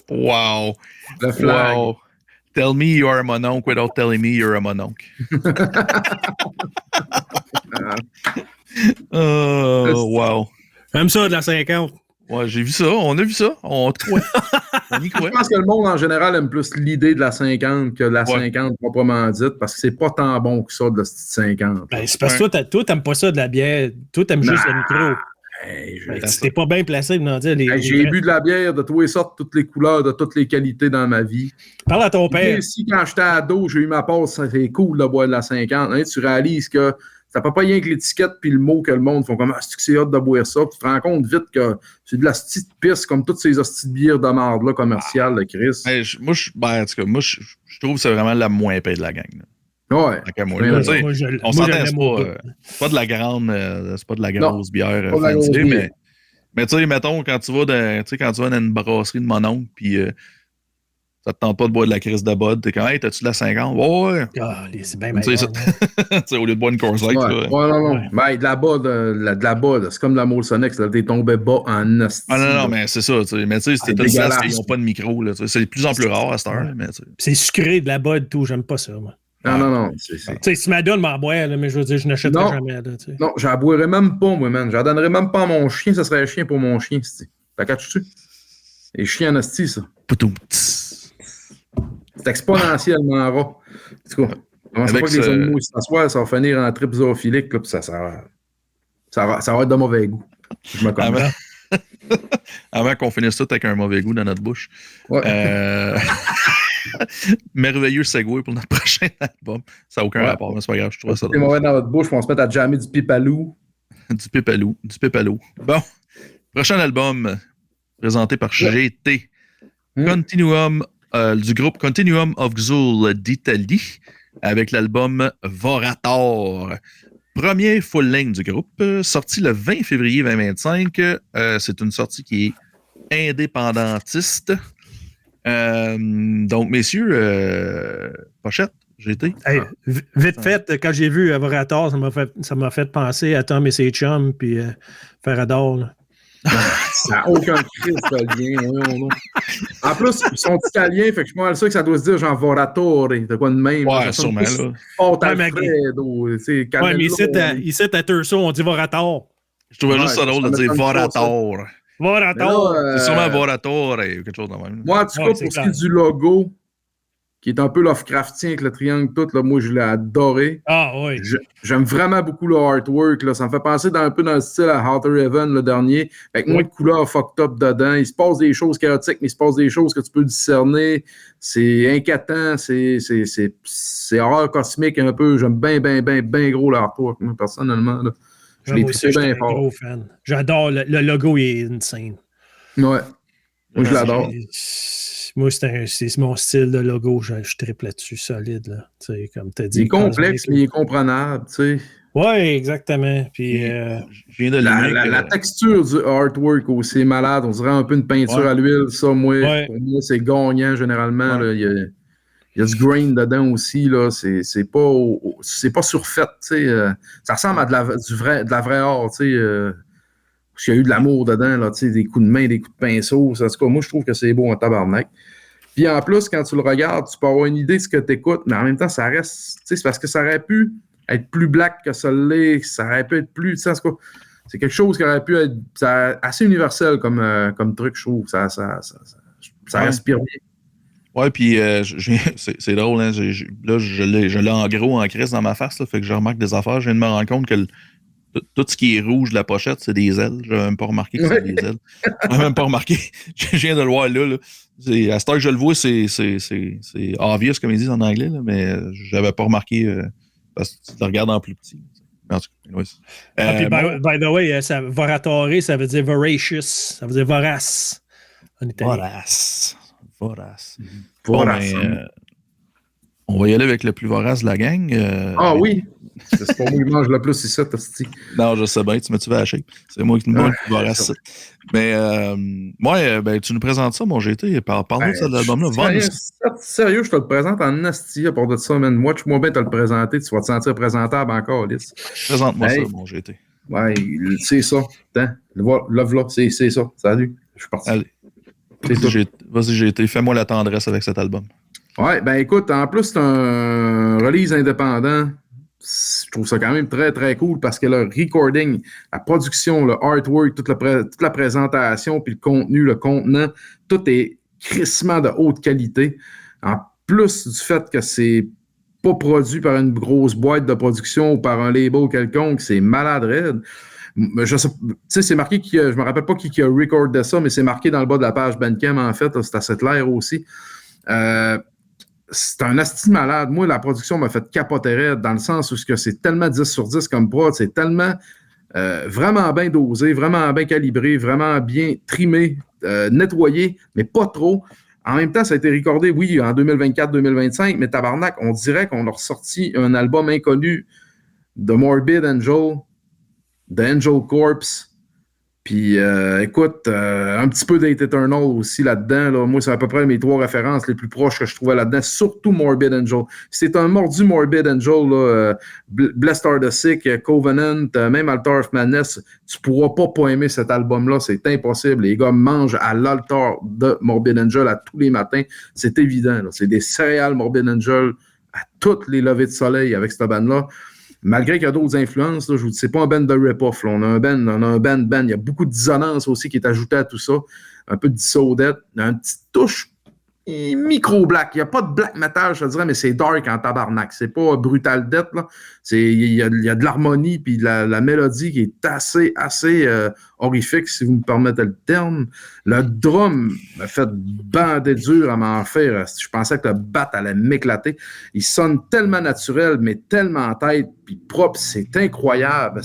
Wow. Le flag. Wow. Tell me you are a mononcle without telling me you're a mononcle. Wow. J'aime ça de la 50. Ouais, j'ai vu ça, on a vu ça, on te croit. On y croit. Je pense que le monde en général aime plus l'idée de la 50 que la 50 proprement dite, parce que c'est pas tant bon que ça de la 50. Ben, c'est parce que toi, t'aimes pas ça de la bière. Toi, t'aimes juste le micro. T'es pas bien placé de m'en dire. J'ai bu de la bière de toutes les sortes, toutes les couleurs, de toutes les qualités dans ma vie. Parle à ton père. Ici, quand j'étais ado, j'ai eu ma passe, ça fait cool de boire de la 50. Hein, tu réalises que ça peut pas rien que l'étiquette puis le mot que le monde font comme c'est que c'est hot de boire ça. Tu te rends compte vite que c'est de la petite pisse comme toutes ces hosties de bières de marde là, commerciales de Chris. Hey, moi, je trouve que c'est vraiment la moins paye de la gang. Là. Ouais. On s'entend, c'est pas de la grande, c'est pas de la grosse bière fancy, mais tu sais, mettons, quand tu vas dans une brasserie de mon oncle, puis Ça te tente pas de boire de la crise de Bud. T'es comme, hey, t'as-tu de la 50? Ouais. Ah, c'est bien meilleur. Au lieu de boire une Coors Light. Non. Ouais. Ben, de la Bud, c'est comme de la Molson X. T'es tombé bas en hostie. Ah non, mais c'est ça. Mais tu sais, c'était une place qu'ils n'ont pas de micro. Là, c'est de plus en plus rare à cette heure. Mais, c'est sucré, de la Bud, tout. J'aime pas ça, moi. Non. Tu sais, si ma donne m'en boire, mais je veux dire, je n'achèterai jamais. Là, non, j'en boirais même pas, moi, man. J'en donnerais même pas à mon chien. Ça serait un chien pour mon chien, t'as catché-tu? Et chien en hostie, ça. C'est exponentiellement rare. En tout cas, on ne sait pas que les animaux s'assoient, ça va finir en trip zoophilique, là, puis ça va être de mauvais goût. Je me connais. Avant qu'on finisse tout avec un mauvais goût dans notre bouche. Ouais. Merveilleux segue pour notre prochain album. Ça n'a aucun rapport, mais c'est pas grave, je trouve ça drôle. C'est mauvais dans votre bouche, on se met à jammer du pipalou. Du pipalou. Bon, prochain album présenté par GT. Continuum, du groupe Continuum of Xul d'Italie, avec l'album Vorator. Premier full-length du groupe, sorti le 20 février 2025. C'est une sortie qui est indépendantiste. Donc, messieurs, pochette, GT. Hey, vite fait, quand j'ai vu Vorator, ça m'a fait penser à Tom et ses chums, puis Ferrador. Ça n'a aucun crise de lien. En plus, ils sont italiens, fait que je pense que ça doit se dire genre Voratore, de quoi de même. Ouais, sûrement. Ouais, mais ici, à Turso, on dit Vorator. Je trouvais juste ça drôle de dire Vorator. Vorator. C'est sûrement Vorator ou quelque chose de même. Moi, en tout cas, pour ce qui est du logo, qui est un peu Lovecraftien avec le triangle tout, là, moi, je l'ai adoré. Ah oui. J'aime vraiment beaucoup le artwork. Là. Ça me fait penser un peu dans le style à Outer Heaven, le dernier, avec moins de couleurs fucked up dedans. Il se passe des choses chaotiques, mais il se passe des choses que tu peux discerner. C'est inquiétant, c'est horreur cosmique un peu. J'aime bien gros l'artwork, moi, personnellement. Là. Je l'ai touché bien fort. Gros fan. J'adore, le logo, il est insane. Ouais. Moi, je l'adore. Moi, c'est mon style de logo. Je triple là-dessus, solide. Là. Comme tu as dit. Il est complexe, mais il est comprenable. Oui, exactement. Puis, la texture du artwork aussi est malade. On dirait un peu une peinture à l'huile. Ça, pour moi, c'est gagnant généralement. Là. Il y a du grain dedans aussi. Là. C'est pas surfait. Ça ressemble à de la vraie art. Il y a eu de l'amour dedans, là, des coups de main, des coups de pinceau. En tout cas, moi, je trouve que c'est beau en tabarnak. Puis en plus, quand tu le regardes, tu peux avoir une idée de ce que tu écoutes, mais en même temps, ça reste. C'est parce que ça aurait pu être plus black que ça l'est, ça aurait pu être plus. En tout cas, c'est quelque chose qui aurait pu être assez universel comme truc, je trouve. Ça respire bien. Ouais, puis c'est drôle, hein, là, je l'ai en gros en crise dans ma face, là, fait que je remarque des affaires. Je viens de me rendre compte que tout ce qui est rouge de la pochette, c'est des ailes. Je n'avais même pas remarqué que c'était des ailes. Je n'avais même pas remarqué. Je viens de le voir là. À cette heure que je le vois, c'est obvious, comme ils disent en anglais, là, mais je n'avais pas remarqué parce que tu le regardes en plus petit. En tout cas, puis, by the way, Voratore, ça veut dire voracious. Ça veut dire vorace. En italien. Vorace. Bon, on va y aller avec le plus vorace de la gang. Oui. C'est pas moi qui mange le plus ici, Tosti. Non, je sais bien, tu m'as-tu vaché. C'est moi qui le plus vorace. Mais, tu nous présentes ça, mon GT. Parle-nous de cet album-là. Sérieux, je te le présente en asti à part de ça, man. Watch-moi bien te le présenter. Tu vas te sentir présentable encore, Lys. Présente-moi ça, mon GT. Ouais, c'est ça. Love-là, c'est ça. Salut. Je suis parti. Allez. Vas-y, GT. Fais-moi la tendresse avec cet album. Ouais, ben écoute, en plus, c'est un release indépendant. Je trouve ça quand même très, très cool parce que le recording, la production, le artwork, toute la présentation, puis le contenu, le contenant, tout est crissement de haute qualité. En plus du fait que c'est pas produit par une grosse boîte de production ou par un label quelconque, c'est malade raide. Je sais, tu sais, c'est marqué je me rappelle pas qui a recordé ça, mais c'est marqué dans le bas de la page Bandcamp, en fait. C'est assez clair aussi. C'est un asti malade. Moi, la production m'a fait capoter raide dans le sens où c'est tellement 10 sur 10 comme prod, c'est tellement vraiment bien dosé, vraiment bien calibré, vraiment bien trimé, nettoyé, mais pas trop. En même temps, ça a été recordé, oui, en 2024-2025, mais tabarnak, on dirait qu'on a ressorti un album inconnu de Morbid Angel, d'Angel Corpse, Puis, écoute, un petit peu d'Hate Eternal aussi là-dedans. Là. Moi, c'est à peu près mes 3 références les plus proches que je trouvais là-dedans, surtout Morbid Angel. C'est un mordu Morbid Angel, là, Blessed Are the Sick, Covenant, même Altar of Madness, tu pourras pas aimer cet album-là, c'est impossible. Les gars mangent à l'altar de Morbid Angel à tous les matins, c'est évident. Là. C'est des céréales Morbid Angel à toutes les levées de soleil avec cette bande-là. Malgré qu'il y a d'autres influences, là, je vous dis, c'est pas un band de rip-off. Là. On a un band. Il y a beaucoup de dissonance aussi qui est ajouté à tout ça. Un peu de Dissodette. Un petit touche micro-black. Il n'y a pas de black metal, je te dirais, mais c'est dark en tabarnak. C'est pas brutal death, là. Il y a de l'harmonie puis la mélodie qui est assez horrifique, si vous me permettez le terme. Le drum m'a fait bander dur à m'en faire. Je pensais que le bat allait m'éclater. Il sonne tellement naturel, mais tellement en tête, puis propre, c'est incroyable.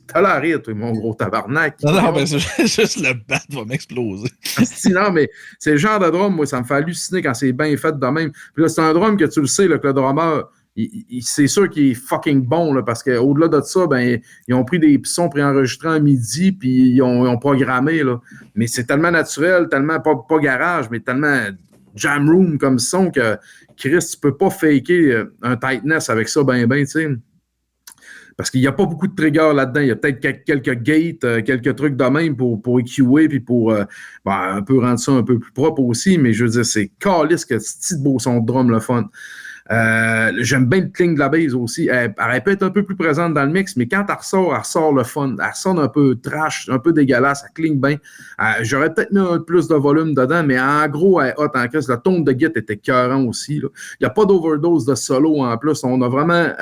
T'as l'air rire, toi, mon gros tabarnak. Non, mais c'est juste le bat va m'exploser. Non, mais c'est le genre de drum, moi, ça me fait halluciner quand c'est bien fait de même. Puis là, c'est un drum que tu le sais, là, que le drummer, c'est sûr qu'il est fucking bon, là, parce qu'au-delà de ça, ben, ils ont pris des sons préenregistrés à midi, puis ils ont programmé, là. Mais c'est tellement naturel, tellement pas garage, mais tellement jam room comme son que, Chris, tu peux pas faker un tightness avec ça, ben, tu sais. Parce qu'il n'y a pas beaucoup de triggers là-dedans. Il y a peut-être quelques gates, quelques trucs de même pour EQer, puis pour un peu rendre ça un peu plus propre aussi. Mais je veux dire, c'est calisse que ce petit beau son de drum, le fun. J'aime bien le cling de la base aussi. Elle peut être un peu plus présente dans le mix, mais quand elle ressort le fun. Elle sonne un peu trash, un peu dégueulasse, elle cling bien. J'aurais peut-être mis un peu plus de volume dedans, mais en gros, elle est hot en crise. Le ton de guitare était écœurant aussi. Là. Il n'y a pas d'overdose de solo en plus. On a vraiment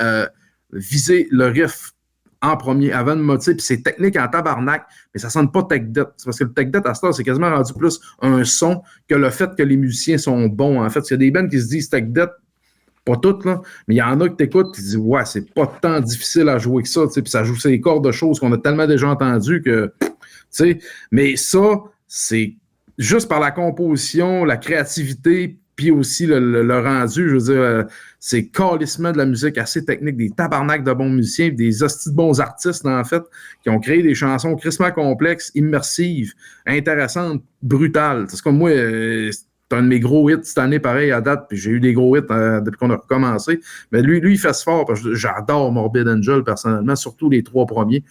visé le riff en premier avant de motiver, puis c'est technique en tabarnak, mais ça sonne pas tech death. C'est parce que le tech death à ce temps, c'est quasiment rendu plus un son que le fait que les musiciens sont bons. En fait, il y a des bands qui se disent tech death, pas toutes, là, mais il y en a que t'écoutes, tu dis, ouais, c'est pas tant difficile à jouer que ça, puis ça joue ces cordes de choses qu'on a tellement déjà entendues que, tu sais, mais ça, c'est juste par la composition, la créativité, puis aussi le rendu, je veux dire, c'est calissement de la musique assez technique, des tabarnaks de bons musiciens, des hosties de bons artistes, en fait, qui ont créé des chansons crissement complexes, immersives, intéressantes, brutales. C'est comme moi, c'est un de mes gros hits cette année, pareil, à date, puis j'ai eu des gros hits depuis qu'on a recommencé. Mais lui, il fait ce fort, parce que j'adore Morbid Angel, personnellement, surtout les 3 premiers.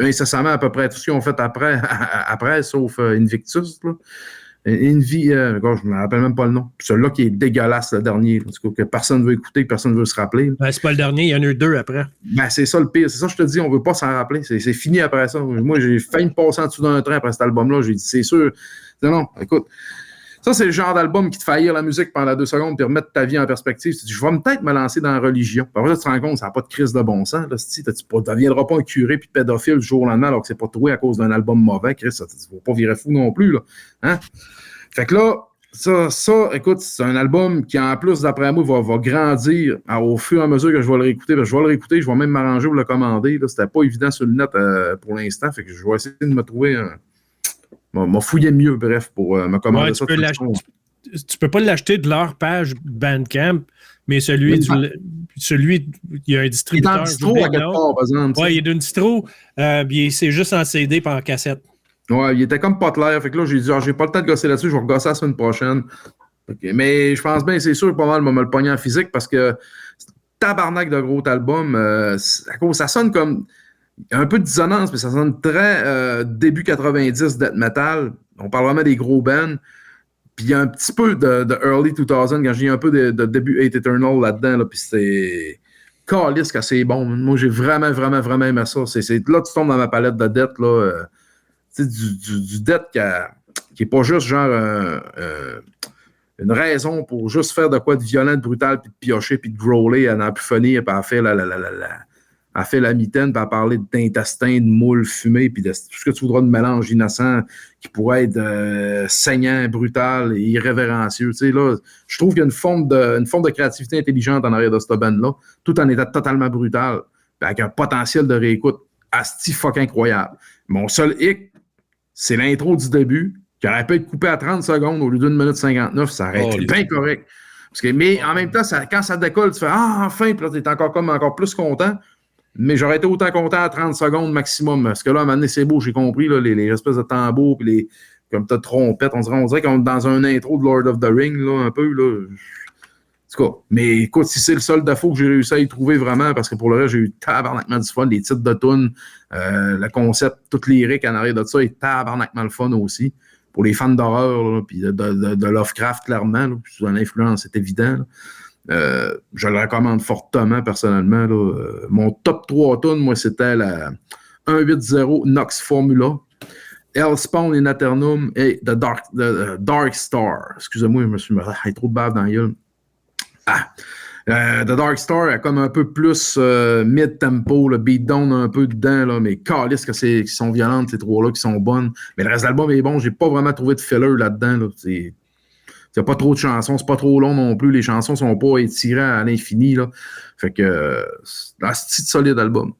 Incessamment, à peu près tout ce qu'ils ont fait après sauf Invictus, là. Envy, je ne me rappelle même pas le nom. Puis celui-là qui est dégueulasse, le dernier. En tout cas, que personne ne veut écouter, que personne ne veut se rappeler. Ben, c'est pas le dernier, il y en a eu 2 après. Ben, c'est ça le pire. C'est ça que je te dis, on ne veut pas s'en rappeler. C'est fini après ça. Moi, j'ai failli me passer en dessous d'un train après cet album-là. J'ai dit, c'est sûr. Non, écoute. Ça, c'est le genre d'album qui te fait haïr la musique pendant 2 secondes puis remettre ta vie en perspective. Tu dis, je vais peut-être me lancer dans la religion. Puis après, tu te rends compte, ça n'a pas de crise de bon sens. Là, tu ne deviendras pas un curé puis pédophile du jour au lendemain alors que c'est pas trouvé à cause d'un album mauvais. Chris, ça ne va pas virer fou non plus. Là. Hein? Fait que là, ça, écoute, c'est un album qui, en plus, d'après moi, va grandir au fur et à mesure que je vais le réécouter. Je vais le réécouter, je vais même m'arranger pour le commander. Là. C'était pas évident sur le net pour l'instant. Fait que je vais essayer de me trouver m'a fouillé mieux, bref, pour me commander ça. Tu peux pas l'acheter de leur page Bandcamp, mais celui, il y a un distributeur. Il est en distro à quelque part, par exemple. Oui, il est d'une distro, c'est juste en CD et en cassette. Ouais, il était comme pas clair. Fait que là, j'ai dit, j'ai pas le temps de gosser là-dessus, je vais regosser la semaine prochaine. Okay. Mais je pense bien, c'est sûr, pas mal, me le pogner en physique parce que tabarnak de gros album, ça sonne comme un peu de dissonance, mais ça sonne très début 90 death metal. On parle vraiment des gros bands. Puis il y a un petit peu de early 2000 quand j'ai un peu de début Hate Eternal là-dedans. Là, puis c'est calisse que c'est bon. Moi, j'ai vraiment aimé ça. Là, tu tombes dans ma palette de death. Là, du death qui est pas juste genre une raison pour juste faire de quoi de violent, de brutal, puis de piocher, puis de growler, à n'en plus finir, puis à faire elle fait la mitaine, puis à parler d'intestin, de moule fumé, puis de tout ce que tu voudras de mélange innocent qui pourrait être saignant, brutal et irrévérencieux. Tu sais, là, je trouve qu'il y a une forme de créativité intelligente en arrière de cette band-là, tout en étant totalement brutal, avec un potentiel de réécoute asti fuck incroyable. Mon seul hic, c'est l'intro du début, qui aurait pu être coupé à 30 secondes au lieu d'1 minute 59, ça aurait été bien correct. Mais en même temps, quand ça décolle, tu fais « Ah, enfin! » Puis là, tu es encore plus content. Mais j'aurais été autant content à 30 secondes maximum. Parce que là, à un moment donné, c'est beau, j'ai compris, là, les espèces de tambours, puis comme t'as trompette, on dirait qu'on est dans un intro de Lord of the Rings, là, un peu, là. En tout cas, mais écoute, si c'est le seul défaut que j'ai réussi à y trouver vraiment, parce que pour le reste, j'ai eu tabarnakement du fun, les titres de tunes, le concept, toute lyrique en arrière de ça est tabarnakement le fun aussi. Pour les fans d'horreur, puis de Lovecraft, clairement, là, puis sous l'influence, c'est évident. Je le recommande fortement, personnellement. Là. Mon top 3 tunes, moi, c'était la 180 Nox Formula, Hellspawn in Aeternum et The Dark Star. Excusez-moi, je me suis mis trop de bave dans la gueule. The Dark Star a comme un peu plus mid-tempo, le beatdown un peu dedans, là, mais calisse que qui sont violentes, ces trois-là, qui sont bonnes. Mais le reste de l'album est bon, j'ai pas vraiment trouvé de filler là-dedans. Là. Il n'y a pas trop de chansons, c'est pas trop long non plus, les chansons sont pas étirées à l'infini. Là. Fait que c'est un petit solide album.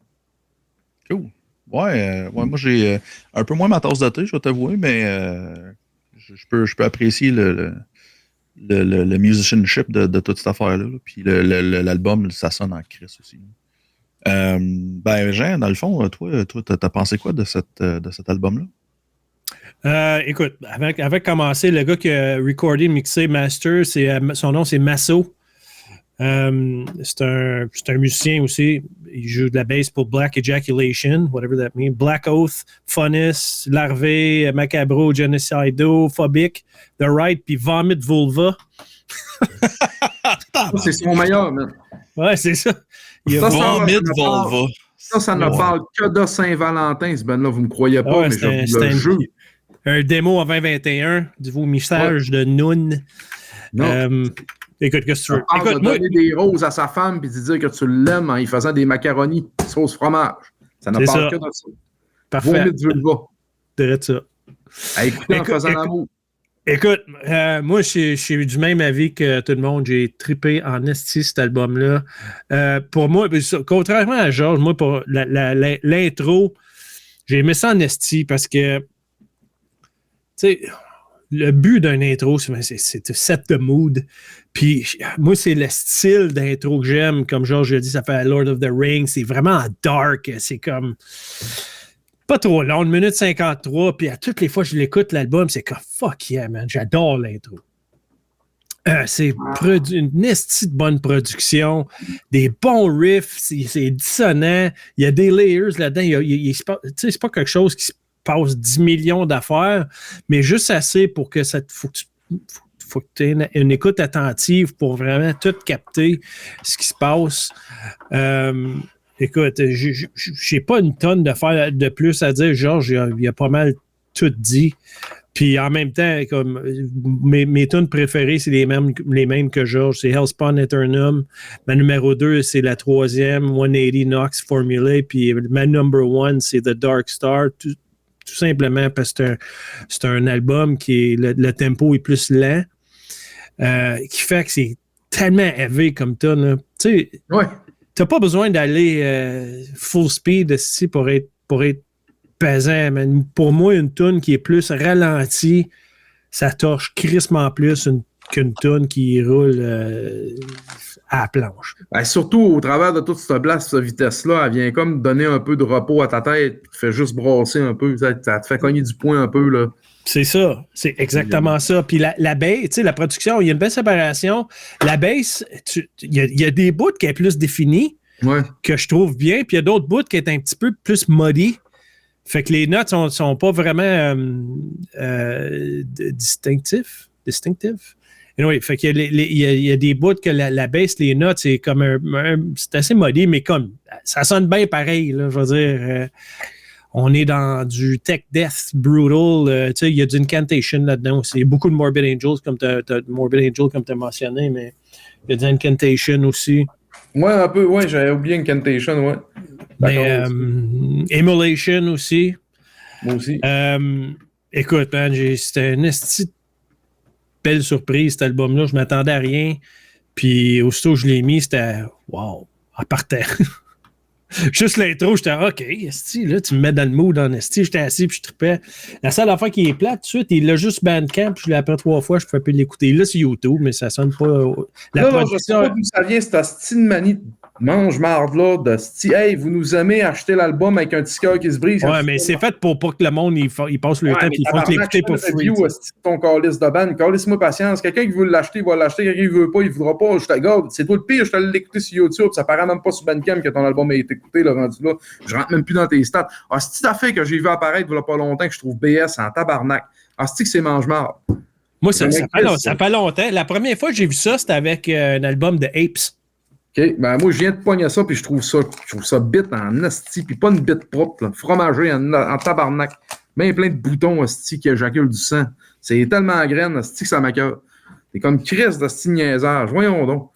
Cool. Ouais, moi j'ai un peu moins ma tasse de thé, je vais t'avouer, mais je peux apprécier le musicianship de toute cette affaire-là. Là. Puis l'album, ça sonne en crise aussi. Jean, dans le fond, toi, t'as pensé quoi de cet album-là? Écoute, avec commencer, le gars qui a recordé, mixé, master, son nom c'est Masso. C'est un musicien aussi. Il joue de la bass pour Black Ejaculation, whatever that means. Black Oath, Funness, Larvae, Macabro, Genocido, Phobic, The Right, puis Vomit Vulva. C'est son meilleur, man. Ouais, c'est ça. Vomit Vulva. Ça ne parle que de Saint-Valentin, ce band-là. Vous ne me croyez pas, mais je le jure. Un démo en 2021 du vos message de Noon. Écoute, qu'est-ce que tu veux? Écoute, donner des roses à sa femme puis de dire que tu l'aimes en y faisant des macaronis sauce fromage. Ça ne parle que de ça. Parfait. Direct ça. À écouter en faisant l'amour. Écoute, moi, je suis du même avis que tout le monde. J'ai trippé en esti cet album-là. Pour moi, contrairement à Georges, moi, pour l'intro, j'ai aimé ça en esti parce que, tu sais, le but d'un intro, c'est de set the mood. Puis moi, c'est le style d'intro que j'aime. Comme Georges a dit, ça fait Lord of the Rings. C'est vraiment dark. C'est comme pas trop long, 1 minute 53. Puis à toutes les fois que je l'écoute, l'album, c'est comme fuck yeah, man. J'adore l'intro. C'est une esti de bonne production, des bons riffs, c'est dissonant. Il y a des layers là-dedans. C'est pas quelque chose qui se passe 10 millions d'affaires, mais juste assez pour que ça faut que tu aies une écoute attentive pour vraiment tout capter ce qui se passe. Écoute, j'ai pas une tonne de plus à dire. Georges, il a pas mal tout dit. Puis en même temps, comme mes tunes préférées, c'est les mêmes que Georges. C'est Hellspawn Aeternum. Ma numéro 2, c'est la 3e, 180 Nox Formula. Puis ma number 1, c'est The Dark Star. Tout simplement parce que c'est un album qui est le tempo est plus lent, qui fait que c'est tellement heavy comme ça. Tu sais, t'as pas besoin d'aller full speed ici pour être pesant. Mais pour moi, une tune qui est plus ralentie, ça torche crissement plus qu'une tune qui roule à la planche. Ben, surtout au travers de toute cette vitesse-là, elle vient comme donner un peu de repos à ta tête, te fait juste brasser un peu, ça te fait cogner du poing un peu. Là. C'est ça, c'est exactement ça. Puis la bass, tu sais, la production, il y a une belle séparation. La bass, il y a des bouts qui est plus définis, que je trouve bien, puis il y a d'autres bouts qui est un petit peu plus muddy. Fait que les notes sont pas vraiment distinctives. Anyway, fait qu'il y a des bouts que la bass, les notes, c'est comme c'est assez muddy, mais comme ça sonne bien pareil, là, je veux dire. On est dans du tech death brutal. Tu sais, il y a du incantation là-dedans aussi. Il y a beaucoup de Morbid Angels, comme tu as mentionné, mais il y a du incantation aussi. Ouais, un peu, ouais, j'avais oublié incantation, ouais. Mais Immolation aussi. Moi aussi. Écoute, man, c'était une belle surprise, cet album-là. Je m'attendais à rien. Puis aussitôt que je l'ai mis, c'était wow, à partir. Juste l'intro, j'étais OK, esti, là, tu me mets dans le mood en esti, j'étais assis puis je trippais. La seule affaire qui est plate, tout de suite, il l'a juste Bandcamp, je l'ai appris 3 fois, je ne pouvais plus l'écouter. Là, c'est YouTube, mais ça sonne pas. Non, je sais pas d'où ça vient, cette hostie de manie mange-marde-là, de style, hey, vous nous aimez acheter l'album avec un petit cœur qui se brise. Ouais, mais c'est fait pour que le monde il passe le temps et ils font l'écouter pour free. Ton calice de band, calisse-moi patience. Quelqu'un qui veut l'acheter, il va l'acheter. Quelqu'un qui veut pas, il voudra pas. Je te garde. C'est toi le pire, je t'allais l'écouter sur YouTube. Ça paraît même pas sur Bandcamp que ton album a été écouté, le rendu là. Je rentre même plus dans tes stats. Ah, c'est cette affaire que j'ai vu apparaître il y a pas longtemps que je trouve BS en tabarnak. Ah, c'est que c'est mange-marde. Moi, ça fait longtemps. La première fois que j'ai vu ça, c'était avec un album de Apes. OK, ben moi, je viens de pogner ça, puis je trouve ça bite en asti, puis pas une bite propre, là, fromagé en tabarnak. Bien plein de boutons, asti, qui éjaculent du sang. C'est tellement graine, asti, que ça m'accueille. C'est comme Chris d'asti niaisage. Voyons donc.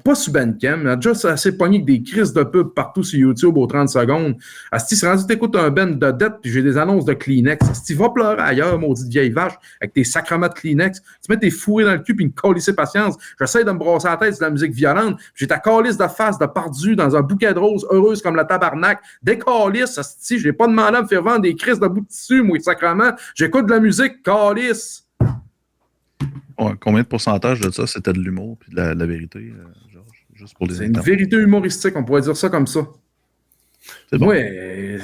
Pas sur Bandcamp, mais déjà assez pogné avec des crises de pub partout sur YouTube aux 30 secondes. Asti, c'est rendu t'écoutes un band de dette, puis j'ai des annonces de Kleenex. Asti, va pleurer ailleurs, maudite vieille vache, avec tes sacrements de Kleenex. Tu mets tes fourrés dans le cul, puis une calissée patience. J'essaie de me brosser la tête sur de la musique violente. J'ai ta calisse de face de pardu dans un bouquet de roses, heureuse comme la tabarnak. Des calisses, asti, j'ai pas demandé à me faire vendre des crises de bout de tissu, moi, sacrement. J'écoute de la musique, calice. Ouais, combien de pourcentage de ça, c'était de l'humour puis de la vérité, Georges? Juste pour les C'est une vérité humoristique, on pourrait dire ça comme ça. C'est bon. Oui,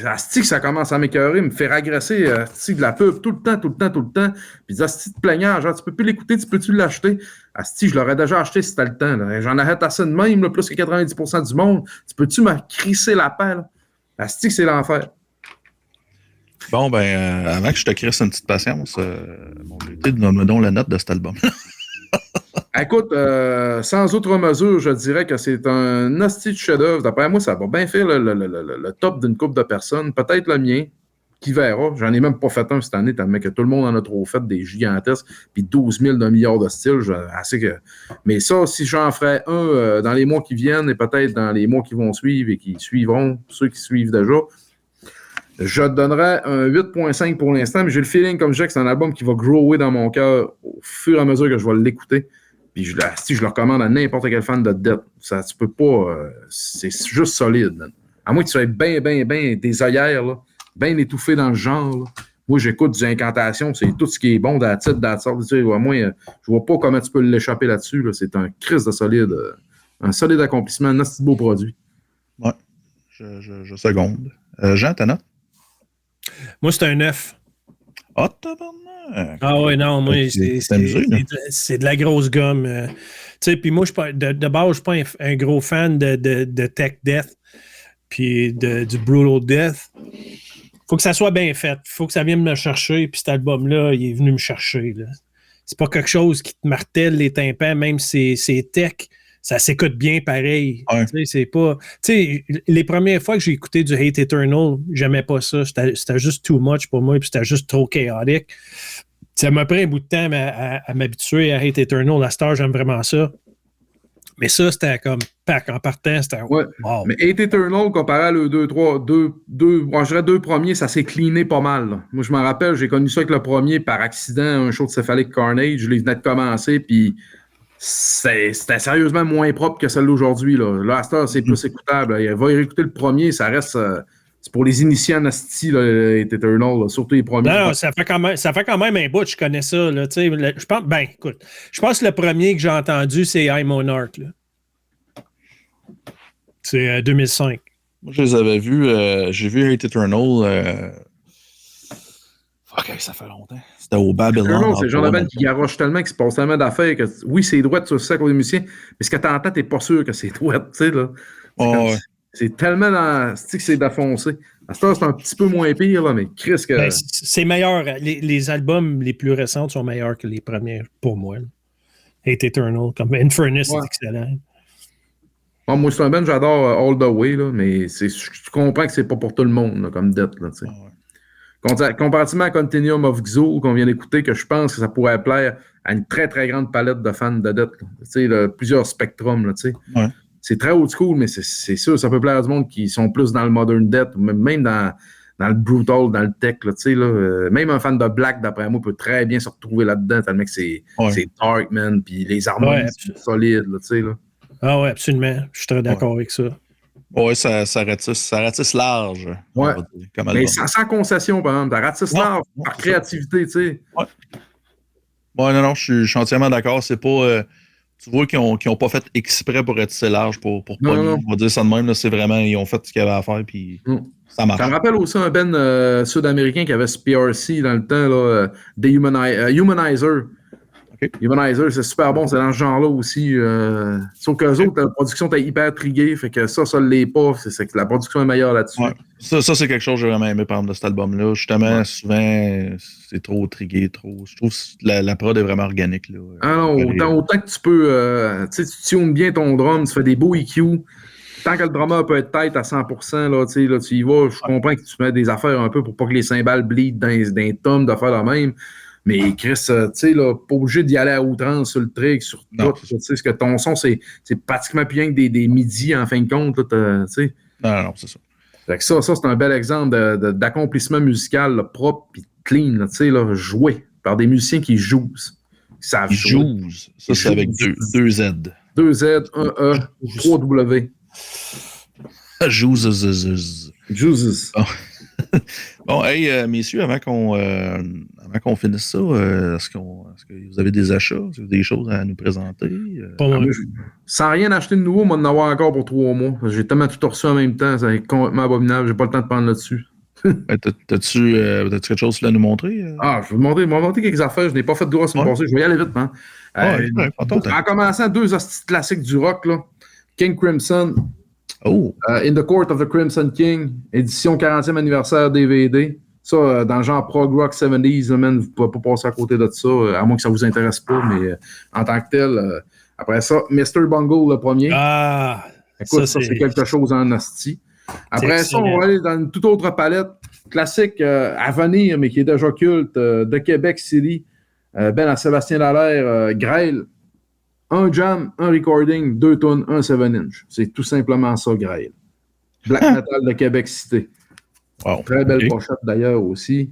asti que ça commence à m'écœurer, me faire agresser asti de la pub tout le temps. Puis asti de plaignant, genre, tu peux plus l'écouter, tu peux-tu l'acheter? Asti, je l'aurais déjà acheté si c'était le temps. Là. J'en arrête assez de même, là, plus que 90% du monde. Tu peux-tu me crisser la paix, là? Asti que c'est l'enfer. Bon, ben, avant que je te crisse une petite patience, mon vérité, donne-moi donc la note de cet album. Écoute, sans autre mesure, je dirais que c'est un hostie de chef-d'œuvre. D'après moi, ça va bien faire le top d'une couple de personnes. Peut-être le mien, qui verra. J'en ai même pas fait un cette année, tellement que tout le monde en a trop fait, des gigantesques, puis 12 000 d'un milliard de styles. Mais ça, si j'en ferais un dans les mois qui viennent et peut-être dans les mois qui vont suivre et qui suivront, ceux qui suivent déjà, je te donnerais un 8.5 pour l'instant, mais j'ai le feeling, comme je dis, que c'est un album qui va grower dans mon cœur au fur et à mesure que je vais l'écouter. Puis si je le recommande à n'importe quel fan de Death, ça, tu peux pas. C'est juste solide, man. À moins que tu sois bien des œillères, là, bien étouffé dans le genre. Là. Moi, j'écoute du Incantation, c'est tout ce qui est bon dans la sorte. Moi, je vois pas comment tu peux l'échapper là-dessus. Là. C'est un crise de solide. Un solide accomplissement, un assez beau produit. Ouais, je seconde. Jean, ta note? Moi, c'est un 9. Ah, tabarnak! Ah ouais, non, moi, c'est de la grosse gomme. Tu sais, puis moi, de base, je suis pas un gros fan de Tech Death puis du Brutal Death. Faut que ça soit bien fait. Faut que ça vienne me chercher. Puis cet album-là, il est venu me chercher. Là. C'est pas quelque chose qui te martèle les tympans, même si c'est tech. Ça s'écoute bien pareil. Ouais. C'est pas. Tu sais, les premières fois que j'ai écouté du Hate Eternal, j'aimais pas ça. C'était juste too much pour moi, puis c'était juste trop chaotique. Ça m'a pris un bout de temps à m'habituer à Hate Eternal. À cette heure, j'aime vraiment ça. Mais ça, c'était comme pack en partant, c'était ouais. Wow. Mais Hate Eternal, comparé à le 2 premiers, ça s'est cleané pas mal. Là. Moi, je me rappelle, j'ai connu ça avec le premier par accident, un show de Cephalic Carnage. Je les venais de commencer, puis c'était sérieusement moins propre que celle d'aujourd'hui. Là, à cette heure, c'est plus écoutable. Il va réécouter le premier, ça reste. C'est pour les initiés en asti, Hate Eternal, là, surtout les premiers. Non, ça fait quand même un bout, je connais ça. Là, je pense que le premier que j'ai entendu, c'est I Monarch. Là. C'est 2005. Moi, je les avais vus. J'ai vu Hate Eternal. Fuck, ça fait longtemps. C'était au Babylon. C'est le genre de band qui garoche tellement, qu'il se passe tellement d'affaires que oui, c'est droit sur ça comme musicien, mais ce que t'entends, t'es pas sûr que c'est droit, tu sais, là. C'est tellement dans. Que c'est d'affoncer. À ce temps, c'est un petit peu moins pire, là, mais Chris que. Ben, c'est meilleur. Les albums les plus récents sont meilleurs que les premiers, pour moi. Là. Hate Eternal, comme Infernus, c'est excellent. Bon, moi, c'est un band, j'adore All the Way, là, mais je comprends que c'est pas pour tout le monde, là, comme Death, là, tu sais. Comparativement à Continuum of Xo, qu'on vient d'écouter, que je pense que ça pourrait plaire à une très, très grande palette de fans de Death. Tu sais, plusieurs spectrums, là, tu sais. Ouais. C'est très old school, mais c'est sûr, ça peut plaire à du monde qui sont plus dans le modern death, même dans le brutal, dans le tech, là, tu sais, là. Même un fan de Black, d'après moi, peut très bien se retrouver là-dedans, tellement que c'est dark, man, puis les harmonies sont solides, là, tu sais, là. Ah ouais, absolument. Je suis très d'accord avec ça. Ouais, ça ratisse large. Ouais. Mais sans concession, par exemple. Ça ratisse large par créativité, tu sais. Ouais. Ouais, non, je suis entièrement d'accord. C'est pas. Tu vois qu'ils n'ont pas fait exprès pour ratisser large pour pogner. On va dire ça de même. Là, c'est vraiment. Ils ont fait ce qu'ils avaient à faire, puis ça marche. Ça me rappelle aussi un band sud-américain qui avait ce PRC dans le temps, là, Humanizer. Okay. Humanizer, c'est super bon, c'est dans ce genre-là aussi. Sauf qu'eux autres, la production était hyper triguée, fait que ça l'est pas. C'est que la production est meilleure là-dessus. Ouais. Ça, c'est quelque chose que j'ai vraiment aimé par exemple de cet album-là. Justement, souvent, c'est trop trigué, trop. Je trouve que la prod est vraiment organique. Là. Ah non, autant que tu peux. Tu tunes bien ton drum, tu fais des beaux EQ. Tant que le drummer peut être tight à 100%, là, tu y vas. Je comprends que tu mets des affaires un peu pour pas que les cymbales bleed dans les tomes d'affaires la même. Mais Chris, tu sais, là, pas obligé d'y aller à outrance sur le trick, sur tout. Tu sais, parce que ton son, c'est pratiquement plus rien que des midis en fin de compte. Tu sais. Non, c'est ça. Fait que ça c'est un bel exemple d'accomplissement musical là, propre et clean, tu sais, là, joué par des musiciens qui jouent. Ils jouent. Ça, c'est avec deux Z. 2 Z, 1 E, 3 W. Joues. Bon, hey, messieurs, avant qu'on finisse ça, est-ce que vous avez des achats, des choses à nous présenter? Sans rien acheter de nouveau, moi, d'en avoir encore pour 3 mois. J'ai tellement tout reçu en même temps, c'est complètement abominable. J'ai pas le temps de prendre là-dessus. T'as-tu quelque chose à nous montrer? Je vais vous montrer quelques affaires. Je n'ai pas fait de droit sur le passé. Je vais y aller vite, hein. En commençant, 2 hosties classiques du rock, là. King Crimson. In the Court of the Crimson King, édition 40e anniversaire DVD. Ça, dans le genre prog rock 70s, man, vous ne pouvez pas passer à côté de ça, à moins que ça ne vous intéresse pas, mais en tant que tel, après ça, Mr. Bungle, le premier. Écoute, ça c'est quelque chose en hostie. Après ça, on va aller dans une toute autre palette, classique à venir, mais qui est déjà culte, de Québec City, à Sébastien Dallaire, Grail. Un jam, un recording, 2 tonnes, un 7-inch. C'est tout simplement ça, Grail. Black Metal de Québec Cité. Wow. Très belle pochette d'ailleurs aussi.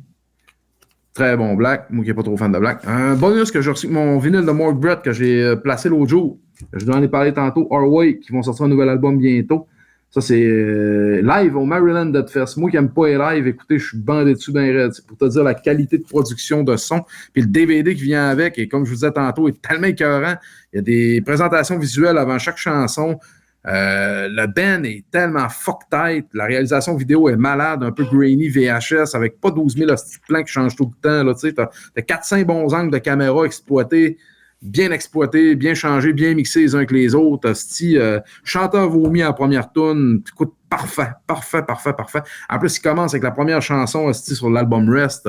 Très bon black. Moi qui n'ai pas trop fan de black. Un bonus que j'ai reçu mon vinyle de Mark Brett que j'ai placé l'autre jour. Je dois en parler tantôt. Our-Way, qui vont sortir un nouvel album bientôt. Ça, c'est live au Maryland Deathfest. Moi qui n'aime pas les live, écoutez, je suis bandé dessus bien raide. C'est pour te dire la qualité de production de son. Puis le DVD qui vient avec, et comme je vous disais tantôt, est tellement écœurant. Il y a des présentations visuelles avant chaque chanson. Le band est tellement fuck tight. La réalisation vidéo est malade, un peu grainy VHS, avec pas 12 000 plans qui changent tout le temps. Là, t'as 400 bons angles de caméra exploités. Bien exploité, bien changé, bien mixé les uns que les autres. Chanteur vomi en première tune. Écoute, parfait. En plus, il commence avec la première chanson sur l'album Rest,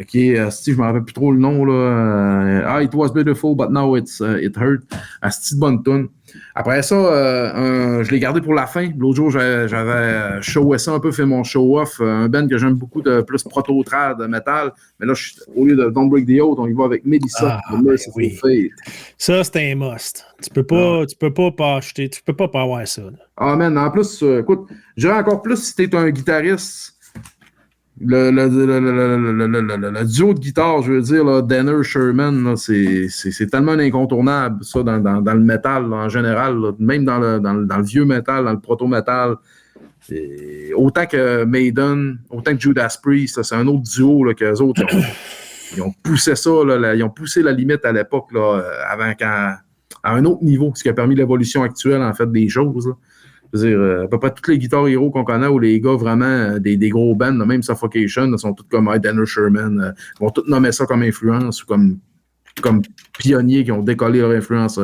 qui est, je ne me rappelle plus trop le nom, là. It was beautiful, but now it hurt. C'est bonne tune. Après ça, je l'ai gardé pour la fin. L'autre jour, j'avais showé ça un peu, fait mon show-off. Un band que j'aime beaucoup de plus proto-trad metal. Mais là, au lieu de Don't Break the Oath, on y va avec Melissa. Fate. Ça, c'est un must. Tu peux pas acheter, tu peux pas avoir ça. Ah, man, en plus, écoute, je dirais encore plus si t'es un guitariste. Le duo de guitare, je veux dire, là, Danner Sherman, là, c'est tellement incontournable, ça, dans le métal là, en général, là, même dans le vieux métal, dans le proto-métal. Autant que Maiden, autant que Judas Priest, c'est un autre duo là, qu'eux autres. Ils ont poussé ça, là, ils ont poussé la limite à l'époque, là, à un autre niveau, ce qui a permis l'évolution actuelle, en fait, des choses. Là. Je veux dire, à peu près tous les guitares héros qu'on connaît ou les gars vraiment des gros bands, même Suffocation, sont tous comme Danner Sherman, vont tous nommer ça comme influence ou comme pionniers qui ont décollé leur influence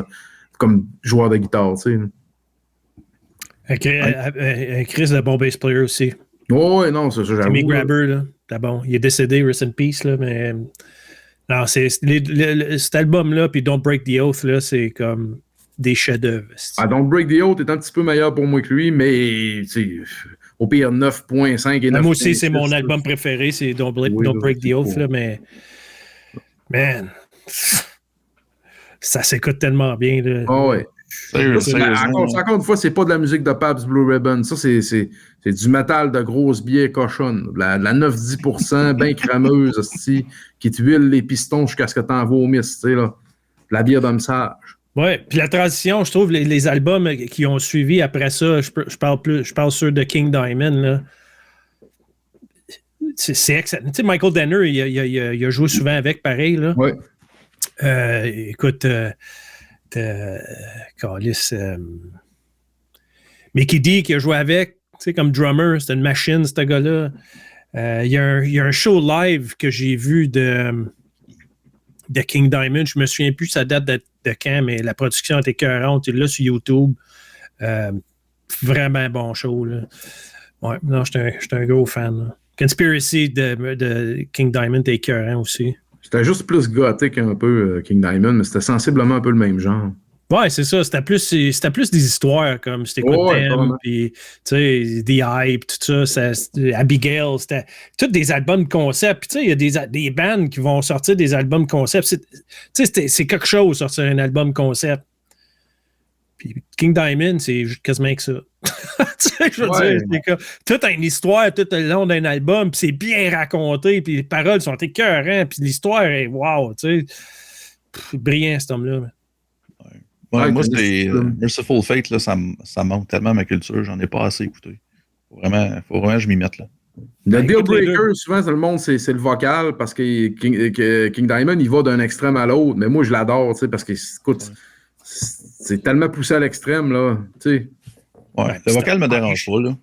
comme joueurs de guitare, tu sais. Chris, le bon bass player aussi. Oui, non, ça j'avoue. Timmy Grabber, là, t'es bon. Il est décédé, rest in peace, là, mais non, cet album-là, puis Don't Break the Oath, là, c'est comme des chefs-d'œuvre. Don't Break the Oath est un petit peu meilleur pour moi que lui, mais au pire 9.5 et 9.6. Moi aussi, c'est mon album préféré, c'est Don't Break the Oath, là, mais man, ça s'écoute tellement bien. Ouais. Encore une fois, c'est pas de la musique de Pabst Blue Ribbon. Ça, c'est du métal de grosse bière cochonne. La 9-10%, bien crémeuse, qui t'huile les pistons jusqu'à ce que t'en vomisses. La bière d'homme sage. Ouais, puis la transition, je trouve, les albums qui ont suivi après ça, je parle ceux de King Diamond, là. C'est excellent. Tu sais, Michael Danner, il a joué souvent avec, pareil, là. Ouais. Écoute, Callis, Mickey D qui a joué avec, tu sais, comme drummer, c'était une machine, ce gars-là. Il y a un show live que j'ai vu de King Diamond. Je me souviens plus sa date de quand, mais la production était écœurante. Il est là sur YouTube. Vraiment bon show, là. Ouais, non, j'étais un gros fan, là. Conspiracy de King Diamond était écœurant aussi. C'était juste plus gothique un peu, King Diamond, mais c'était sensiblement un peu le même genre. Ouais, c'est ça. C'était plus des histoires comme c'était quoi Them, puis tu sais, The Hype, tout ça, Abigail, c'était tous des albums concept. Puis tu sais, il y a des bands qui vont sortir des albums concept. Tu sais, c'est quelque chose sortir un album concept. Puis King Diamond, c'est quasiment que ça. Tu sais, je veux dire, c'est comme tout a une histoire tout le long d'un album, puis c'est bien raconté, puis les paroles sont écœurantes, puis l'histoire est wow, tu sais. Brillant, cet homme-là. Ouais, moi, c'est Merciful Fate, là, ça manque tellement ma culture, j'en ai pas assez écouté. Faut vraiment que je m'y mette, là. Le deal breaker, souvent, le monde, c'est le vocal, parce que King Diamond, il va d'un extrême à l'autre, mais moi, je l'adore, tu sais, parce que, écoute, c'est tellement poussé à l'extrême, là, tu sais. Ouais, le vocal me dérange pas, là.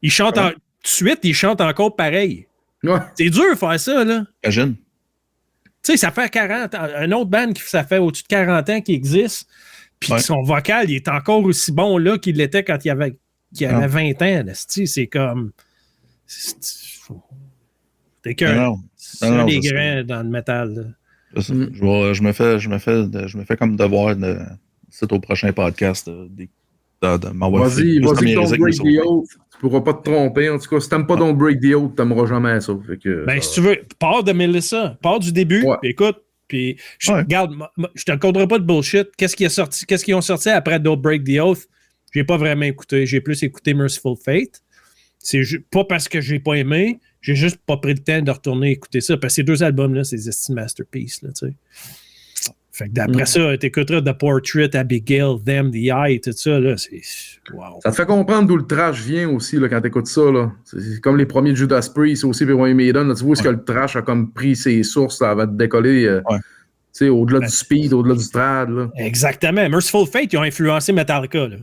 Il chante tout de suite, il chante encore pareil. Ouais. C'est dur de faire ça, là. Imagine. Tu sais, ça fait 40 ans. Un autre band, ça fait au-dessus de 40 ans qu'il existe. Puis son vocal, il est encore aussi bon là qu'il l'était quand il avait 20 ans. C'est comme. C'est un des grands dans le métal. Je me fais comme devoir c'est au prochain podcast de m'envoyer. Vas-y, Don't Break the Oath. Tu pourras pas te tromper. En tout cas, si t'aimes pas Don't Break the Oath, tu t'aimeras jamais ça. Si tu veux, pars de Melissa. Pars du début. Puis écoute. Puis, regarde, je te raconterai pas de bullshit. Qu'est-ce qu'ils ont sorti après Don't Break the Oath? J'ai pas vraiment écouté. J'ai plus écouté Merciful Fate. C'est pas parce que j'ai pas aimé. J'ai juste pas pris le temps de retourner écouter ça. Parce que ces deux albums-là, c'est des estimes masterpieces, là, tu sais. Fait que d'après ça, t'écouteras The Portrait, Abigail, Them, The Eye, tout ça, là, c'est... Wow. Ça te fait comprendre d'où le trash vient aussi, là, quand t'écoutes ça, là. C'est comme les premiers Judas Priest, aussi, puis Iron Maiden, là, tu vois ce que le trash a comme pris ses sources, là, avant de décoller, tu sais, au-delà du speed, au-delà du trad, là. Exactement. Merciful Fate, ils ont influencé Metallica, là.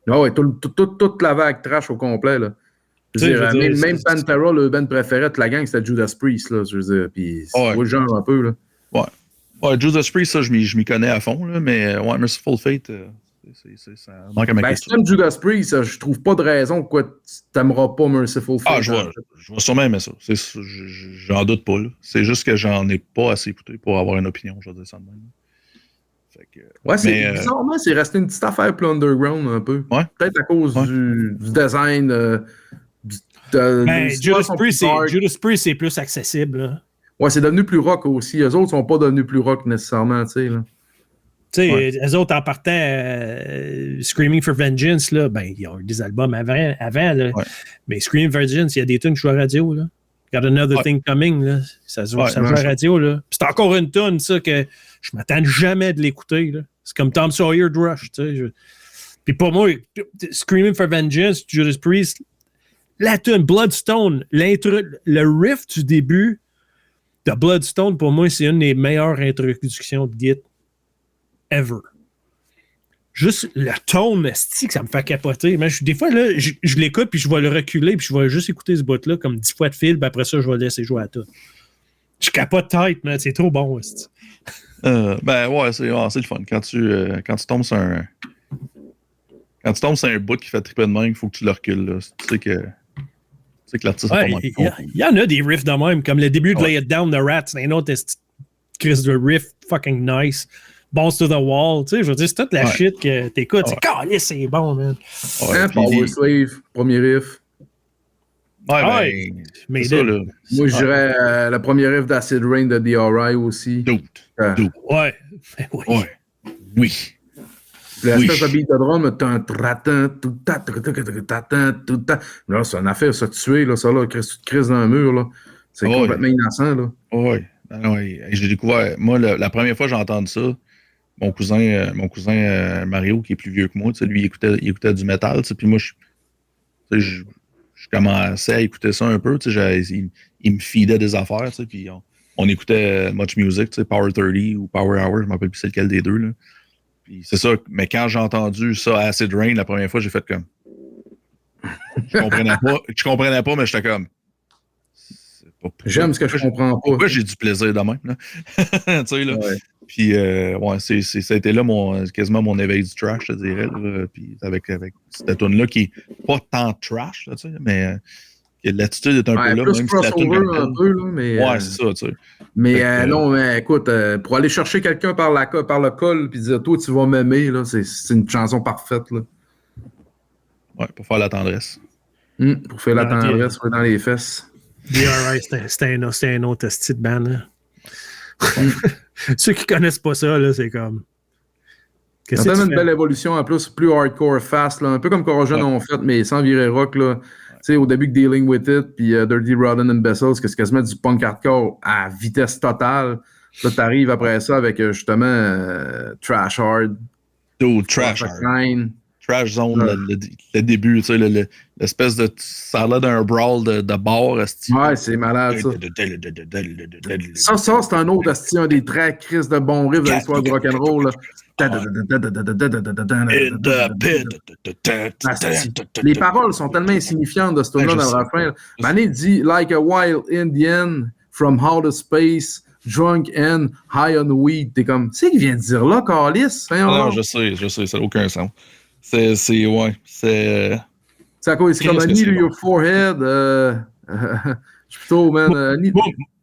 Ah ouais, toute la vague trash au complet, là. Même Pantera, le band préféré de la gang, c'était Judas Priest, là, je veux dire, puis c'est le genre un peu, là. Ouais, Judas Priest, ça, je m'y connais à fond, là, mais Merciful Fate, ça manque à ma question. Si t'aimes Judas Priest, je trouve pas de raison pourquoi tu t'aimeras pas Merciful Fate. Ah, je vais sûrement aimer ça. J'en doute pas, là. C'est juste que j'en ai pas assez écouté pour avoir une opinion, je vais dire ça de même. Fait que, bizarrement, c'est resté une petite affaire plus underground, un peu. Ouais. Peut-être à cause du design. Judas Priest, c'est plus accessible, là. Ouais, c'est devenu plus rock aussi. Eux autres sont pas devenus plus rock nécessairement, tu sais, là. Tu sais, eux autres, en partant Screaming for Vengeance, là, ben, ils ont eu des albums avant là. Ouais. Mais Screaming for Vengeance, il y a des tunes qui jouent à radio, là. Got Another Thing Coming, là. Ça joue à radio, là. C'est encore une tune, ça, que je m'attends jamais de l'écouter, là. C'est comme Tom Sawyer de Rush, tu sais. Puis pour moi, Screaming for Vengeance, Judas Priest, la tune Bloodstone, le riff du début de Bloodstone, pour moi, c'est une des meilleures introductions de Git ever. Juste le tone, ça me fait capoter. Mais des fois, là, je l'écoute, puis je vais le reculer, puis je vais juste écouter ce bout-là comme 10 fois de fil, puis après ça, je vais laisser jouer à tout. Je capote tête, mais c'est trop bon. Ben ouais, c'est le fun. Quand tu tombes sur un... Quand tu tombes sur un bout qui fait triper de même, il faut que tu le recules. Là. Tu sais que l'artiste est pas mal. Il y en a des riffs de même, comme le début de Lay It Down, The Rats, c'est un autre Chris de riff fucking nice. Bounce to the Wall, tu sais, je veux dire, c'est toute la shit que t'écoutes. C'est calé, c'est bon, man. Power Slave, premier riff. Mais ça, là. Moi, je dirais le premier riff d'Acid Rain de DRI aussi. Ouais. Oui. L'espèce de beat de drum, là, c'est une affaire, ça tuer, là, ça, là, tu te crises dans un mur, là. C'est complètement innocent, là. Oui. J'ai découvert, moi, la première fois que j'ai entendu ça, mon cousin Mario, qui est plus vieux que moi, lui, il écoutait du métal, puis moi, je commençais à écouter ça un peu, il me feedait des affaires, puis on écoutait Much Music, Power 30 ou Power Hour, je ne me rappelle plus c'est lequel des deux, là. Puis c'est ça, mais quand j'ai entendu ça, Acid Rain, la première fois, j'ai fait comme... Je comprenais pas, mais j'étais comme... J'aime ce que je comprends pas. Pourquoi j'ai du plaisir de même, là? Tu sais, là. Ouais. Puis, ça a été là quasiment mon éveil du trash, je te dirais. Là. Puis, avec cette tune-là qui est pas tant trash, là, tu sais, mais l'attitude est un peu là. Plus même crossover si un peu, là, mais... Ouais, c'est ça, tu sais. Mais non, mais écoute, pour aller chercher quelqu'un par le col puis dire, toi, tu vas m'aimer, là, c'est une chanson parfaite, là. Ouais, pour faire la tendresse. Pour faire la tendresse, dans les fesses. DRI, c'était un autre style de band, là. Ceux qui connaissent pas ça, là, c'est comme... C'est tellement une belle évolution, en plus, plus hardcore, fast, là, un peu comme Corrosion ont fait, mais sans virer rock, là. Tu sais, au début que Dealing With It, puis Dirty Rotten Imbeciles, c'est quasiment du punk hardcore à vitesse totale. Là, t'arrives après ça avec, justement, Trash Hard. Trash Hard. Trash Zone, le début, tu sais, l'espèce de... Ça a l'air d'un brawl de bar. Ouais, c'est malade, ça. Ça, c'est un autre, un des très crises de bons riffs de l'histoire du rock'n'roll. Les paroles sont tellement insignifiantes de ce tune-là dans le refrain. Mané dit « Like a wild Indian from outer space, drunk and high on weed ». T'es comme, tu sais qu'il vient de dire là, Calice? Non, je sais, ça n'a aucun sens. C'est à quoi? C'est comme a knee to your forehead. Je suis plutôt, man.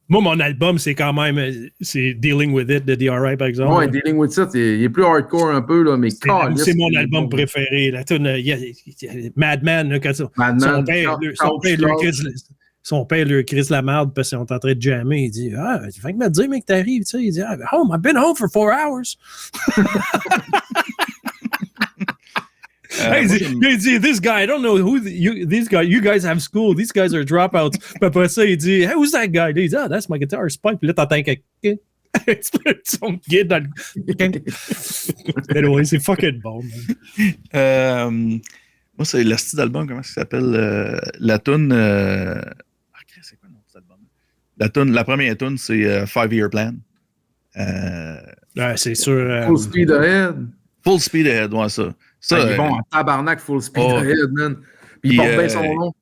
Moi, mon album, c'est quand même c'est Dealing With It de DRI, par exemple. Ouais, Dealing With It, il est plus hardcore un peu, là, mais c'est mon album préféré. La tune, Madman, là, quand son père lui crise la merde parce qu'ils sont en train de jammer. Il dit tu fais que me dire, mec, t'arrives. Tu sais, il dit home, I've been home for 4 hours. Il dit, this guy, I don't know who these guys, you guys have school, these guys are dropouts. Puis après ça, il dit, hey, who's that guy? Il dit, that's my guitar Spike. Puis là, t'entends quelqu'un son guide dans le... Mais ouais, c'est fucking bon. Moi, c'est le style d'album, comment ça s'appelle? La tune... c'est quoi le nom de cet album? La première tune, c'est 5 Year Plan. C'est sûr. Full Speed Ahead. Full Speed Ahead, ouais, ça. Ça, il est bon en tabarnak, Full Speed Ahead, man. Puis il porte bien son nom.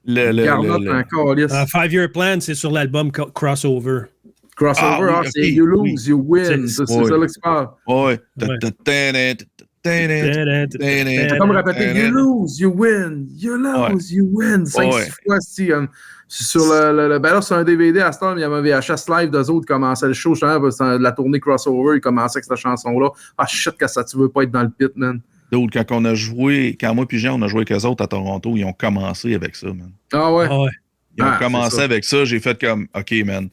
Garnotte, un calice. 5 Year Plan, c'est sur l'album Crossover. Crossover, c'est You Lose, You Win. C'est ça que tu parles. Ouais. C'est comme répéter You Lose, You Win. You Lose, You Win. 5-6 fois, si. Sur ben là, sur un DVD à ce temps, il y avait un VHS live d'eux autres qui commençait le show, justement, parce que la tournée Crossover, il commençait avec cette chanson-là. Ah, shit, que ça, tu veux pas être dans le pit, man. D'autres, quand moi et Jean, on a joué avec eux autres à Toronto, ils ont commencé avec ça, man. Ah ouais? Ils ont commencé avec ça, j'ai fait comme, OK, man.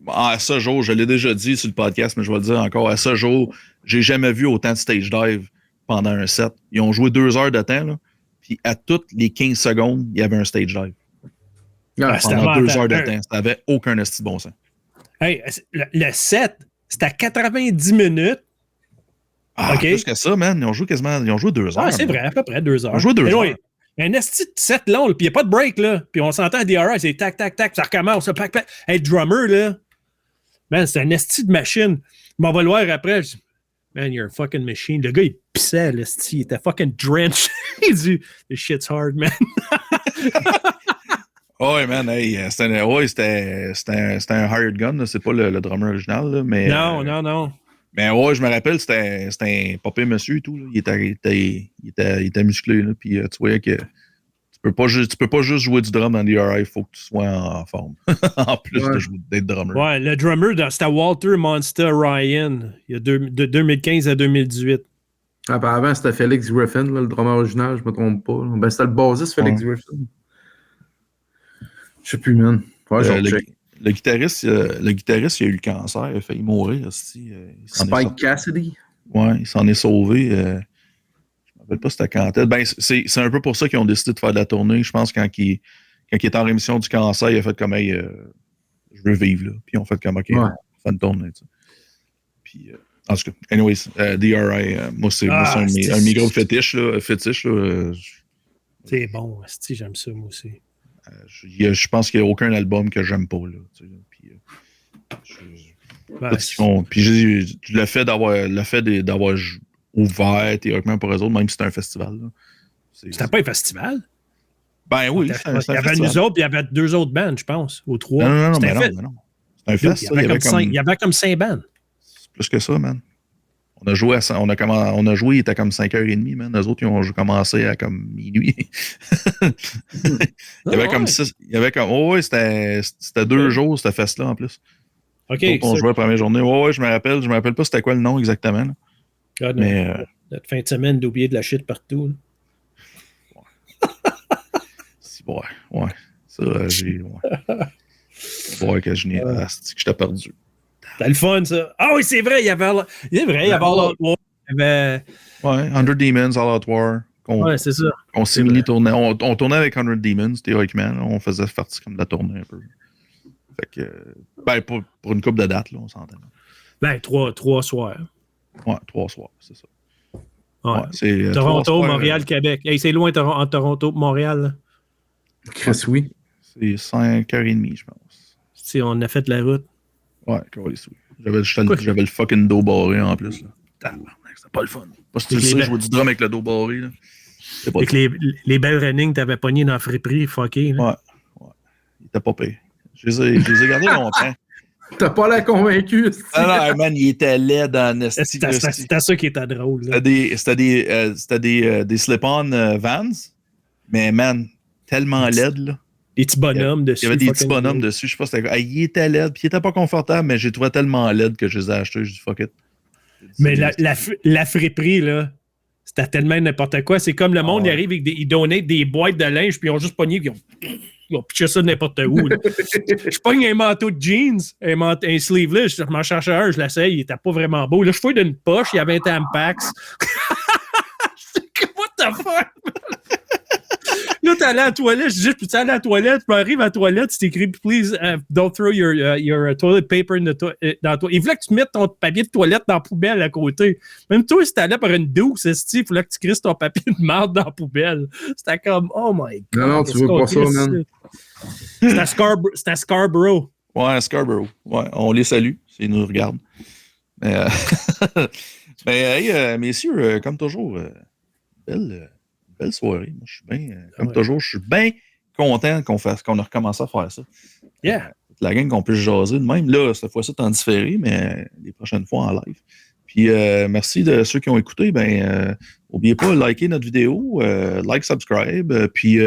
À ce jour, je l'ai déjà dit sur le podcast, mais je vais le dire encore, à ce jour, j'ai jamais vu autant de stage dive pendant un set. Ils ont joué 2 heures de temps, là, puis à toutes les 15 secondes, il y avait un stage dive. Pendant 2 heures de temps. Ça n'avait aucun esti de bon sens. Hey, le set, c'était à 90 minutes. Plus que ça, man. Ils ont joué 2 heures. C'est vrai, à peu près 2 heures. Ils ont joué 2 heures. Un esti de set long, puis il n'y a pas de break, là. Puis on s'entend à DRI, c'est tac, tac, tac, ça recommence, pac, pac. Hey, le drummer, là, man, c'est un esti de machine. On va le voir après. Je dis, man, you're a fucking machine. Le gars, il pissait, l'esti. Il était fucking drenched. Il dit, this shit's hard, man. Ouais, man, hey, c'était un hired gun, là. C'est pas le drummer original, là, mais... Non. Mais ouais, je me rappelle, c'était un popé monsieur et tout, là. Il était musclé, là, puis tu voyais que tu peux pas juste jouer du drum dans DRI, il faut que tu sois en forme, en plus d'être drummer. Ouais, le drummer, c'était Walter Monster Ryan, il y a de 2015 à 2018. Avant, c'était Felix Griffin, là, le drummer original, je me trompe pas. Ben, c'était le bassiste Felix Griffin. Je sais plus, man. Ouais, le guitariste, il a eu le cancer, il a failli mourir. Spike Cassidy? Ouais, il s'en est sauvé. Je ne me rappelle pas c'était quand. Ben, c'est un peu pour ça qu'ils ont décidé de faire de la tournée. Je pense quand il est en rémission du cancer, il a fait comme hey, je veux vivre. Là. Puis ils ont fait comme OK, on fait une tournée. Puis En tout cas, anyways, DRI, moi, c'est un de mes gros fétiches. C'est bon, j'aime ça, moi aussi. Je pense qu'il n'y a aucun album que j'aime pas. Là, puis le fait d'avoir ouvert théoriquement pour eux autres, même si c'était un festival. C'était pas un festival? Ben oui, c'est un festival. Il y avait nous autres, puis il y avait 2 autres bands, je pense, ou 3. Non. C'est un festival. Il y avait comme 5 bands. C'est plus que ça, man. On a joué, il était comme 5h30, man. Eux autres, ils ont commencé à comme minuit. Il y avait comme 6. Il y avait comme. Oh, ouais, c'était 2 jours, cette fête-là, en plus. OK. Donc, on jouait la première journée. Ouais, je me rappelle. Je me rappelle pas c'était quoi le nom exactement. God, mais. Notre fin de semaine d'oublier de la shit partout. Ouais. Ça, j'ai. Ouais, que je n'ai. C'est que je t'ai perdu. C'était le fun, ça. Ah oui, c'est vrai, il y avait All Out War. Il y avait. Ouais, 100 Demons, All Out War. Ouais, c'est ça. On simili-tournait. On tournait avec 100 Demons, théoriquement. Là, on faisait partie comme de la tournée un peu. Fait que. Ben, pour une couple de dates, là, on s'entend. Ben, 3 soirs. Ouais, 3 soirs, c'est ça. Ouais, c'est Toronto, Montréal, Québec. Hey, c'est loin entre Toronto et Montréal. Chris, oui. C'est 5h30, je pense. Si on a fait la route. Ouais, oui. J'avais le fucking dos barré en plus. C'était pas le fun. Pas si tu le sais, je vois du drum avec le dos barré. Là. Avec les belles running que t'avais pogné dans la friperie, fucké. Là. Ouais. Il était pas payé. Je les ai gardés longtemps. T'as pas l'air convaincu. Non, man, il était laid dans C'était ça qui était drôle. Là. C'était des slip-on Vans, mais man, tellement laid, là. Des petits bonhommes dessus. Il y avait des petits bonhommes dessus. Je sais pas c'était quoi. Il était laid, puis il était pas confortable, mais j'ai trouvé tellement laid que je les ai achetés. Je dis fuck it. Mais la friperie, là, c'était tellement n'importe quoi. C'est comme le monde, il arrive avec ils donnent des boîtes de linge, puis ils ont juste pogné, puis ils ont pitché ça n'importe où. Je pogne un manteau de jeans, un sleeveless, je m'en cherchais un, je l'essaye, il était pas vraiment beau. Là, je fouille d'une poche, il y avait un Tampax. What the fuck? Là, t'es allé à la toilette, je dis, peux-tu aller à la toilette? Tu arrives à la toilette, tu t'écris, please, don't throw your toilet paper dans la toilette. Il voulait que tu mettes ton papier de toilette dans la poubelle à côté. Même toi, si t'allais par une douce, il fallait que tu crisses ton papier de marde dans la poubelle. C'était comme, oh my God. Non, tu veux pas ça, man. C'était à Scarborough. Ouais, Scarborough. Ouais, on les salue, s'ils nous regardent. Mais hey, messieurs, comme toujours, belle soirée. Moi, je suis bien, comme toujours, je suis bien content qu'on a recommencé à faire ça. Yeah. La gang qu'on puisse jaser de même. Là, cette fois-ci, c'est en différé, mais les prochaines fois en live. Puis, merci de ceux qui ont écouté. N'oubliez pas de liker notre vidéo, like, subscribe. Puis,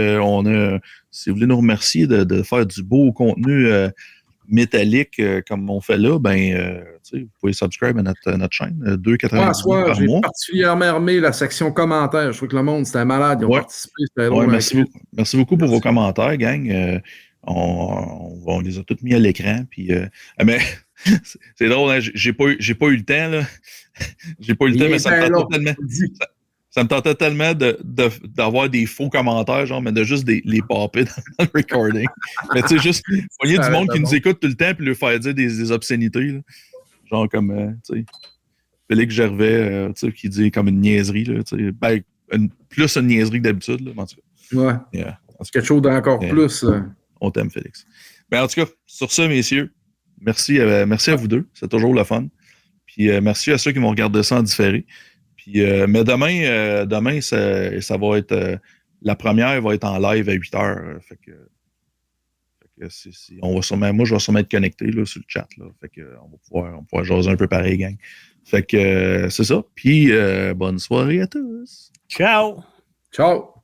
si vous voulez nous remercier de faire du beau contenu métallique comme on fait là, vous pouvez subscribe à notre chaîne, 2,99 par j'ai mois. particulièrement aimé la section commentaires. Je trouve que le monde, c'était malade. Ils ont participé. C'était drôle. Merci beaucoup pour vos commentaires, gang. On les a tous mis à l'écran. Puis, mais c'est drôle, hein, j'ai pas eu le temps. Là. J'ai pas eu le temps, mais ça me tentait tellement d'avoir des faux commentaires, genre, mais de juste les popper dans le recording. Mais tu sais, juste, il y a du monde qui nous écoute tout le temps puis lui faire dire des obscénités. Là. Genre comme, tu sais, Félix Gervais, tu sais, qui dit comme une niaiserie, là, tu sais, plus une niaiserie que d'habitude, là, en tout cas. Ouais. Yeah. Quelque chose d'encore plus. On t'aime, Félix. En tout cas, sur ça, messieurs, merci à vous deux. C'est toujours le fun. Puis merci à ceux qui vont regarder ça en différé. Puis, mais demain ça va être... la première va être en live à 8h. Fait que on va sûrement, moi, je vais sûrement être connecté là, sur le chat. Là, fait que, on va pouvoir jaser un peu pareil, gang. Fait que c'est ça. Puis, bonne soirée à tous. Ciao. Ciao.